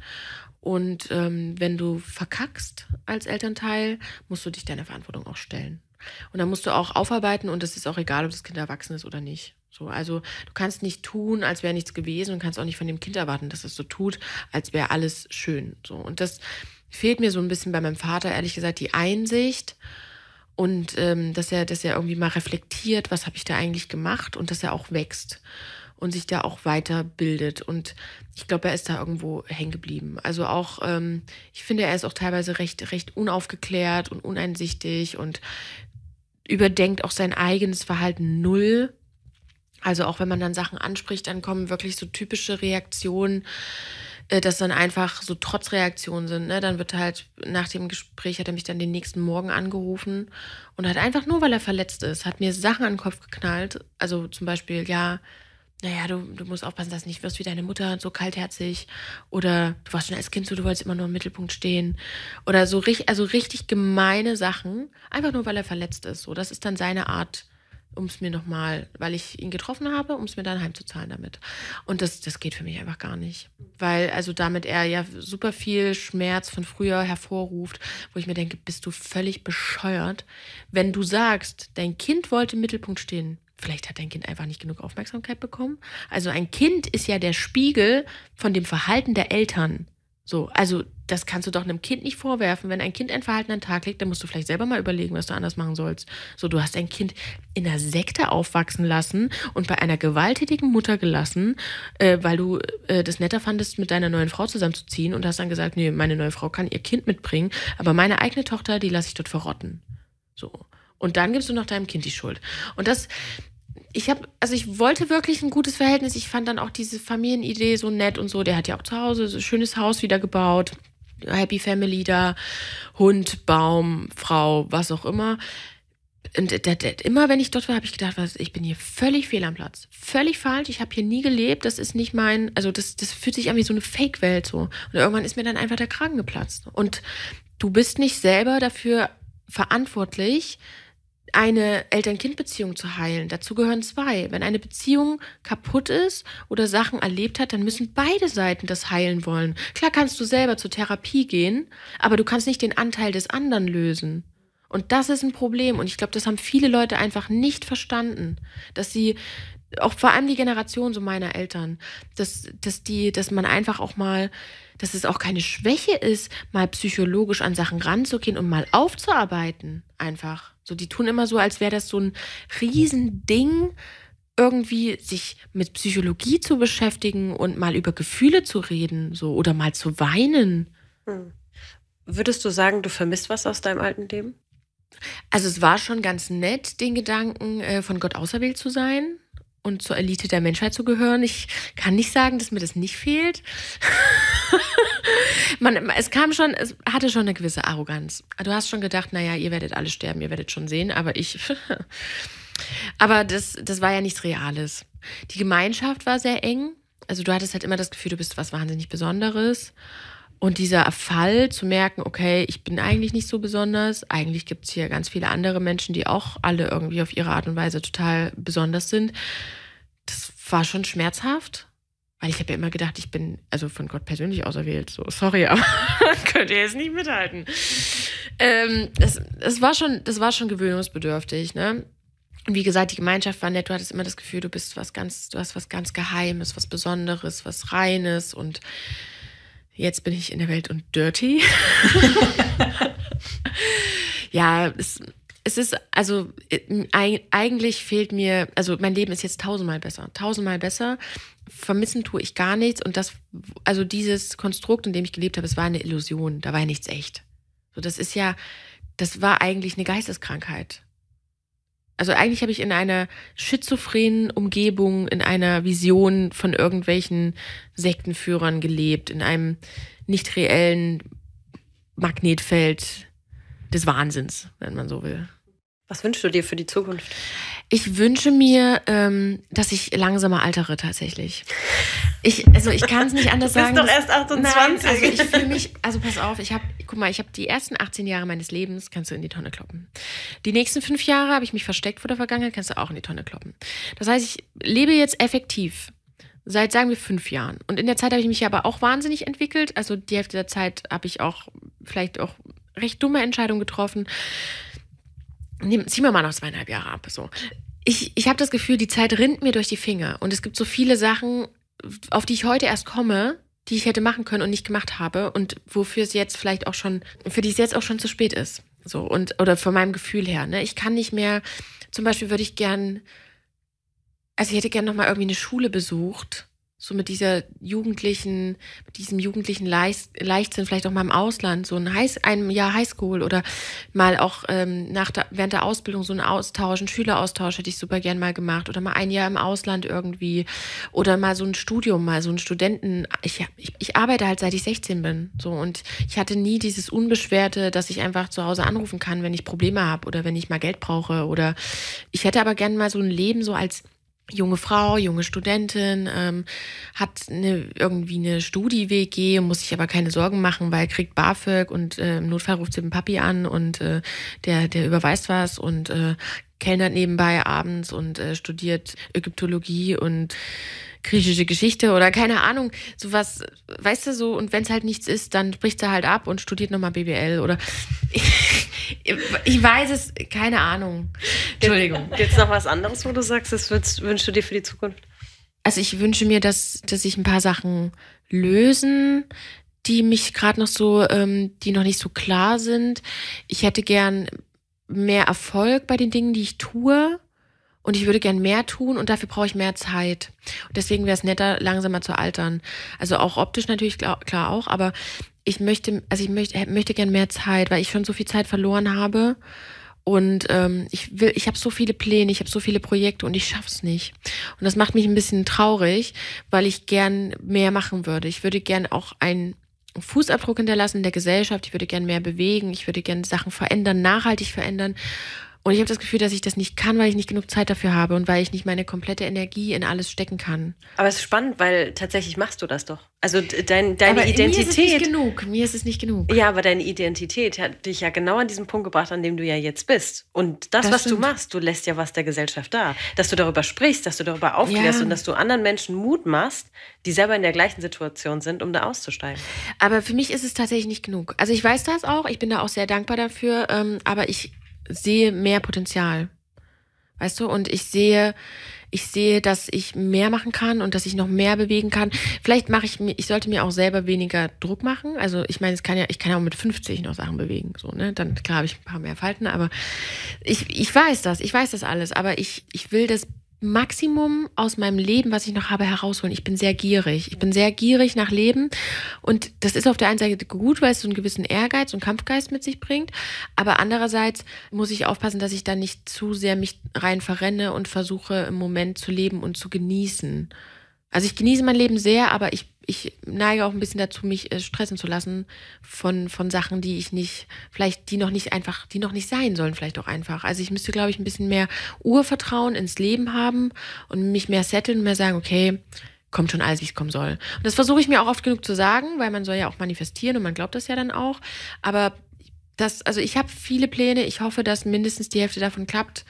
Und wenn du verkackst als Elternteil, musst du dich deiner Verantwortung auch stellen. Und dann musst du auch aufarbeiten und es ist auch egal, ob das Kind erwachsen ist oder nicht. So, also du kannst nicht tun, als wäre nichts gewesen und kannst auch nicht von dem Kind erwarten, dass es so tut, als wäre alles schön. So. Und das fehlt mir so ein bisschen bei meinem Vater, ehrlich gesagt, die Einsicht und dass er irgendwie mal reflektiert, was habe ich da eigentlich gemacht und dass er auch wächst und sich da auch weiterbildet. Und ich glaube, er ist da irgendwo hängen geblieben. Also auch, ich finde, er ist auch teilweise recht unaufgeklärt und uneinsichtig und überdenkt auch sein eigenes Verhalten null. Also auch wenn man dann Sachen anspricht, dann kommen wirklich so typische Reaktionen, dass dann einfach so Trotzreaktionen sind. Ne? Dann wird halt nach dem Gespräch, hat er mich dann den nächsten Morgen angerufen und hat einfach nur, weil er verletzt ist, hat mir Sachen an den Kopf geknallt. Also zum Beispiel, ja, naja, du musst aufpassen, dass du nicht wirst wie deine Mutter, so kaltherzig. Oder du warst schon als Kind so, du wolltest immer nur im Mittelpunkt stehen. Oder so richtig gemeine Sachen, einfach nur, weil er verletzt ist. So, das ist dann seine Art, um es mir nochmal, weil ich ihn getroffen habe, um es mir dann heimzuzahlen damit. Und das geht für mich einfach gar nicht. Weil also damit er ja super viel Schmerz von früher hervorruft, wo ich mir denke, bist du völlig bescheuert, wenn du sagst, dein Kind wollte im Mittelpunkt stehen. Vielleicht hat dein Kind einfach nicht genug Aufmerksamkeit bekommen. Also ein Kind ist ja der Spiegel von dem Verhalten der Eltern. So, also das kannst du doch einem Kind nicht vorwerfen. Wenn ein Kind ein Verhalten an den Tag legt, dann musst du vielleicht selber mal überlegen, was du anders machen sollst. So, du hast ein Kind in einer Sekte aufwachsen lassen und bei einer gewalttätigen Mutter gelassen, weil du das netter fandest, mit deiner neuen Frau zusammenzuziehen und hast dann gesagt, nee, meine neue Frau kann ihr Kind mitbringen, aber meine eigene Tochter, die lasse ich dort verrotten. So. Und dann gibst du noch deinem Kind die Schuld. Und ich wollte wirklich ein gutes Verhältnis. Ich fand dann auch diese Familienidee so nett und so. Der hat ja auch zu Hause so ein schönes Haus wieder gebaut. Happy Family da. Hund, Baum, Frau, was auch immer. Und immer, wenn ich dort war, habe ich gedacht, ich bin hier völlig fehl am Platz. Völlig falsch. Ich habe hier nie gelebt. Das ist nicht das fühlt sich an wie so eine Fake-Welt so. Und irgendwann ist mir dann einfach der Kragen geplatzt. Und du bist nicht selber dafür verantwortlich, eine Eltern-Kind-Beziehung zu heilen. Dazu gehören zwei. Wenn eine Beziehung kaputt ist oder Sachen erlebt hat, dann müssen beide Seiten das heilen wollen. Klar kannst du selber zur Therapie gehen, aber du kannst nicht den Anteil des anderen lösen. Und das ist ein Problem. Und ich glaube, das haben viele Leute einfach nicht verstanden, dass sie, auch vor allem die Generation so meiner Eltern, dass man einfach auch mal, dass es auch keine Schwäche ist, mal psychologisch an Sachen ranzugehen und mal aufzuarbeiten. Einfach. So, die tun immer so, als wäre das so ein Riesending, irgendwie sich mit Psychologie zu beschäftigen und mal über Gefühle zu reden, so, oder mal zu weinen. Würdest du sagen, du vermisst was aus deinem alten Leben? Also es war schon ganz nett, den Gedanken, von Gott auserwählt zu sein und zur Elite der Menschheit zu gehören. Ich kann nicht sagen, dass mir das nicht fehlt. Es hatte schon eine gewisse Arroganz. Du hast schon gedacht, naja, ihr werdet alle sterben, ihr werdet schon sehen, aber das war ja nichts Reales. Die Gemeinschaft war sehr eng. Also du hattest halt immer das Gefühl, du bist was wahnsinnig Besonderes. Und dieser Fall zu merken, okay, ich bin eigentlich nicht so besonders. Eigentlich gibt es hier ganz viele andere Menschen, die auch alle irgendwie auf ihre Art und Weise total besonders sind. Das war schon schmerzhaft. Weil ich habe ja immer gedacht, ich bin also von Gott persönlich auserwählt. So, sorry, aber könnt ihr jetzt nicht mithalten. Das war schon gewöhnungsbedürftig, ne? Und wie gesagt, die Gemeinschaft war nett. Du hattest immer das Gefühl, du hast was ganz Geheimes, was Besonderes, was Reines. Und jetzt bin ich in der Welt und dirty. Ja, es ist, also eigentlich fehlt mir, also mein Leben ist jetzt 1000-mal besser. Vermissen tue ich gar nichts und dieses Konstrukt, in dem ich gelebt habe, es war eine Illusion, da war ja nichts echt. So, das ist ja das war eigentlich eine Geisteskrankheit. Also eigentlich habe ich in einer schizophrenen Umgebung, in einer Vision von irgendwelchen Sektenführern gelebt, in einem nicht reellen Magnetfeld des Wahnsinns, wenn man so will. Was wünschst du dir für die Zukunft? Ich wünsche mir, dass ich langsamer altere tatsächlich. Ich kann es nicht anders sagen. Du bist doch erst 28. Nein, also ich fühle mich, also pass auf, ich habe die ersten 18 Jahre meines Lebens, kannst du in die Tonne kloppen. Die nächsten 5 Jahre habe ich mich versteckt vor der Vergangenheit, kannst du auch in die Tonne kloppen. Das heißt, ich lebe jetzt effektiv seit, sagen wir, 5 Jahren. Und in der Zeit habe ich mich aber auch wahnsinnig entwickelt. Also die Hälfte der Zeit habe ich auch vielleicht auch recht dumme Entscheidungen getroffen. Ziehen wir mal noch 2,5 Jahre ab. So. Ich habe das Gefühl, die Zeit rinnt mir durch die Finger. Und es gibt so viele Sachen, auf die ich heute erst komme, die ich hätte machen können und nicht gemacht habe. Und wofür es jetzt vielleicht auch schon, für die es jetzt auch schon zu spät ist. So, oder von meinem Gefühl her. Ne? Ich kann nicht mehr, zum Beispiel würde ich gern, also ich hätte gern nochmal irgendwie eine Schule besucht. So mit diesem jugendlichen Leichtsinn, vielleicht auch mal im Ausland, so ein Jahr Highschool oder mal auch während der Ausbildung so einen Schüleraustausch hätte ich super gern mal gemacht oder mal ein Jahr im Ausland irgendwie oder mal so ein Studium, mal so einen Studenten. Ich arbeite halt seit ich 16 bin, so, und ich hatte nie dieses Unbeschwerte, dass ich einfach zu Hause anrufen kann, wenn ich Probleme habe oder wenn ich mal Geld brauche, oder ich hätte aber gern mal so ein Leben so als junge Frau, junge Studentin, hat irgendwie eine Studi-WG, muss sich aber keine Sorgen machen, weil kriegt BAföG und im Notfall ruft sie den Papi an und der überweist was und kellnert nebenbei abends und studiert Ägyptologie und griechische Geschichte oder keine Ahnung, sowas, weißt du, so, und wenn es halt nichts ist, dann bricht sie halt ab und studiert nochmal BWL oder ich weiß es, keine Ahnung. Entschuldigung. Jetzt noch was anderes, wo du sagst, das wünschst du dir für die Zukunft? Also ich wünsche mir, dass sich ein paar Sachen lösen, die mich gerade noch so, die noch nicht so klar sind. Ich hätte gern mehr Erfolg bei den Dingen, die ich tue. Und ich würde gern mehr tun und dafür brauche ich mehr Zeit. Und deswegen wäre es netter, langsamer zu altern. Also auch optisch natürlich klar auch, aber ich möchte gern mehr Zeit, weil ich schon so viel Zeit verloren habe. Und ich habe so viele Pläne, ich habe so viele Projekte und ich schaff's nicht. Und das macht mich ein bisschen traurig, weil ich gern mehr machen würde. Ich würde gern auch einen Fußabdruck hinterlassen in der Gesellschaft. Ich würde gern mehr bewegen. Ich würde gern Sachen verändern, nachhaltig verändern. Und ich habe das Gefühl, dass ich das nicht kann, weil ich nicht genug Zeit dafür habe und weil ich nicht meine komplette Energie in alles stecken kann. Aber es ist spannend, weil tatsächlich machst du das doch. Also deine aber Identität. Mir ist es nicht genug. Ja, aber deine Identität hat dich ja genau an diesem Punkt gebracht, an dem du ja jetzt bist. Und das was stimmt. Du machst, du lässt ja was der Gesellschaft da. Dass du darüber sprichst, dass du darüber aufklärst und dass du anderen Menschen Mut machst, die selber in der gleichen Situation sind, um da auszusteigen. Aber für mich ist es tatsächlich nicht genug. Also ich weiß das auch, ich bin da auch sehr dankbar dafür, aber ich sehe mehr Potenzial, weißt du, und ich sehe, dass ich mehr machen kann und dass ich noch mehr bewegen kann. Vielleicht ich sollte mir auch selber weniger Druck machen. Also ich meine, ich kann ja auch mit 50 noch Sachen bewegen, so, ne? Dann klar habe ich ein paar mehr Falten, aber ich weiß das alles, aber ich will das Maximum aus meinem Leben, was ich noch habe, herausholen. Ich bin sehr gierig. Ich bin sehr gierig nach Leben. Und das ist auf der einen Seite gut, weil es so einen gewissen Ehrgeiz und Kampfgeist mit sich bringt. Aber andererseits muss ich aufpassen, dass ich da nicht zu sehr mich rein verrenne und versuche, im Moment zu leben und zu genießen. Also ich genieße mein Leben sehr, aber ich neige auch ein bisschen dazu, mich stressen zu lassen von Sachen, die noch nicht sein sollen, vielleicht auch einfach. Also ich müsste, glaube ich, ein bisschen mehr Urvertrauen ins Leben haben und mich mehr setteln und mehr sagen, okay, kommt schon alles, wie es kommen soll. Und das versuche ich mir auch oft genug zu sagen, weil man soll ja auch manifestieren und man glaubt das ja dann auch. Aber also ich habe viele Pläne, ich hoffe, dass mindestens die Hälfte davon klappt.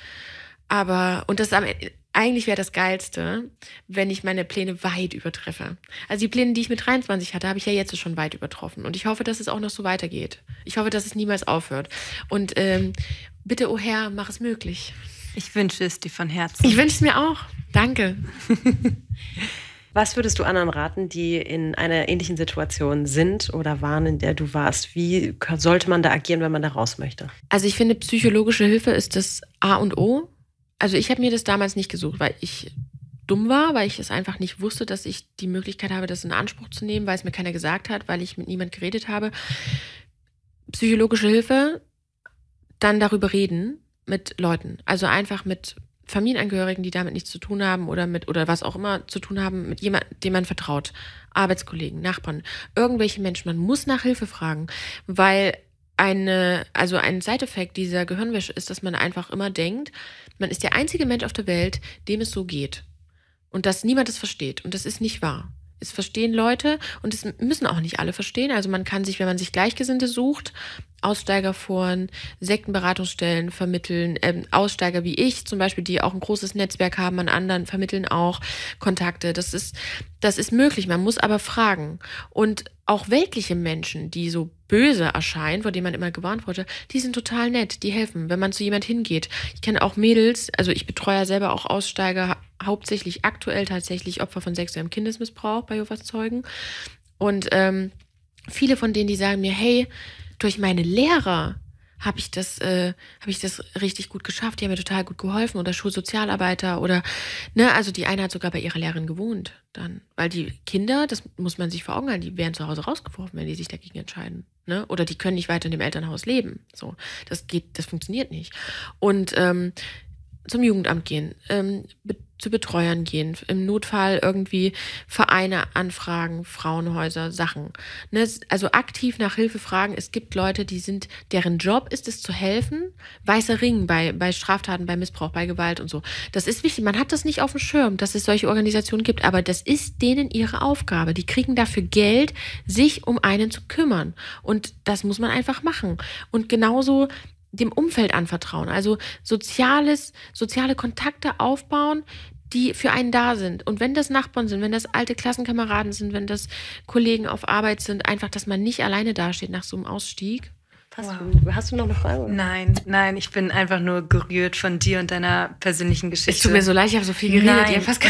Eigentlich wäre das Geilste, wenn ich meine Pläne weit übertreffe. Also die Pläne, die ich mit 23 hatte, habe ich ja jetzt schon weit übertroffen. Und ich hoffe, dass es auch noch so weitergeht. Ich hoffe, dass es niemals aufhört. Und bitte, oh Herr, mach es möglich. Ich wünsche es dir von Herzen. Ich wünsche es mir auch. Danke. Was würdest du anderen raten, die in einer ähnlichen Situation sind oder waren, in der du warst? Wie sollte man da agieren, wenn man da raus möchte? Also ich finde, psychologische Hilfe ist das A und O. Also ich habe mir das damals nicht gesucht, weil ich dumm war, weil ich es einfach nicht wusste, dass ich die Möglichkeit habe, das in Anspruch zu nehmen, weil es mir keiner gesagt hat, weil ich mit niemand geredet habe. Psychologische Hilfe dann darüber reden mit Leuten. Also einfach mit Familienangehörigen, die damit nichts zu tun haben oder was auch immer zu tun haben, mit jemandem, dem man vertraut. Arbeitskollegen, Nachbarn, irgendwelche Menschen. Man muss nach Hilfe fragen, weil ein Side-Effekt dieser Gehirnwäsche ist, dass man einfach immer denkt, man ist der einzige Mensch auf der Welt, dem es so geht. Und dass niemand es versteht. Und das ist nicht wahr. Es verstehen Leute und es müssen auch nicht alle verstehen. Also man kann sich, wenn man sich Gleichgesinnte sucht, Aussteigerforen, Sektenberatungsstellen vermitteln, Aussteiger wie ich zum Beispiel, die auch ein großes Netzwerk haben an anderen, vermitteln auch Kontakte. Das ist möglich, man muss aber fragen. Und auch weltliche Menschen, die so böse erscheinen, vor denen man immer gewarnt wurde, die sind total nett, die helfen, wenn man zu jemand hingeht. Ich kenne auch Mädels, also ich betreue ja selber auch Aussteiger, hauptsächlich aktuell tatsächlich Opfer von sexuellem Kindesmissbrauch bei Jehovas Zeugen. Und viele von denen, die sagen mir, hey, durch meine Lehrer habe ich das richtig gut geschafft, die haben mir total gut geholfen oder Schulsozialarbeiter oder, also die eine hat sogar bei ihrer Lehrerin gewohnt dann, weil die Kinder, das muss man sich vor Augen halten, die werden zu Hause rausgeworfen, wenn die sich dagegen entscheiden, oder die können nicht weiter in dem Elternhaus leben, so, das funktioniert nicht. Und zum Jugendamt gehen, zu Betreuern gehen, im Notfall irgendwie Vereine anfragen, Frauenhäuser, Sachen. Also aktiv nach Hilfe fragen. Es gibt Leute, deren Job ist es zu helfen. Weißer Ring bei Straftaten, bei Missbrauch, bei Gewalt und so. Das ist wichtig. Man hat das nicht auf dem Schirm, dass es solche Organisationen gibt, aber das ist denen ihre Aufgabe. Die kriegen dafür Geld, sich um einen zu kümmern. Und das muss man einfach machen. Und genauso dem Umfeld anvertrauen, also soziale Kontakte aufbauen, die für einen da sind. Und wenn das Nachbarn sind, wenn das alte Klassenkameraden sind, wenn das Kollegen auf Arbeit sind, einfach, dass man nicht alleine dasteht nach so einem Ausstieg. Wow. Hast du noch eine Frage? Oder? Nein, ich bin einfach nur gerührt von dir und deiner persönlichen Geschichte. Es tut mir so leid, ich habe so viel geredet. Nein, ihr habt fast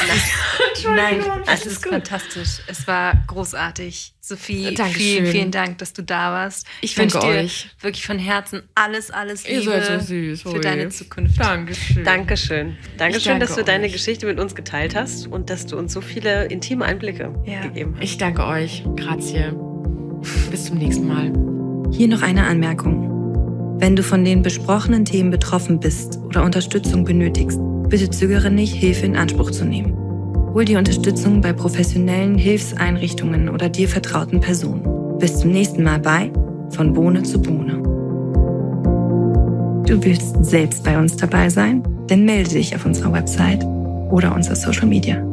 Nein, es ist fantastisch. Es war großartig. Sophie, vielen Dank, dass du da warst. Ich wünsche dir wirklich von Herzen alles Liebe seid so süß, für deine Zukunft. Dankeschön, dass du deine Geschichte mit uns geteilt hast und dass du uns so viele intime Einblicke gegeben hast. Ich danke euch. Grazie. Bis zum nächsten Mal. Hier noch eine Anmerkung. Wenn du von den besprochenen Themen betroffen bist oder Unterstützung benötigst, bitte zögere nicht, Hilfe in Anspruch zu nehmen. Hol die Unterstützung bei professionellen Hilfseinrichtungen oder dir vertrauten Personen. Bis zum nächsten Mal bei Von Bohne zu Bohne. Du willst selbst bei uns dabei sein? Dann melde dich auf unserer Website oder unserer Social Media.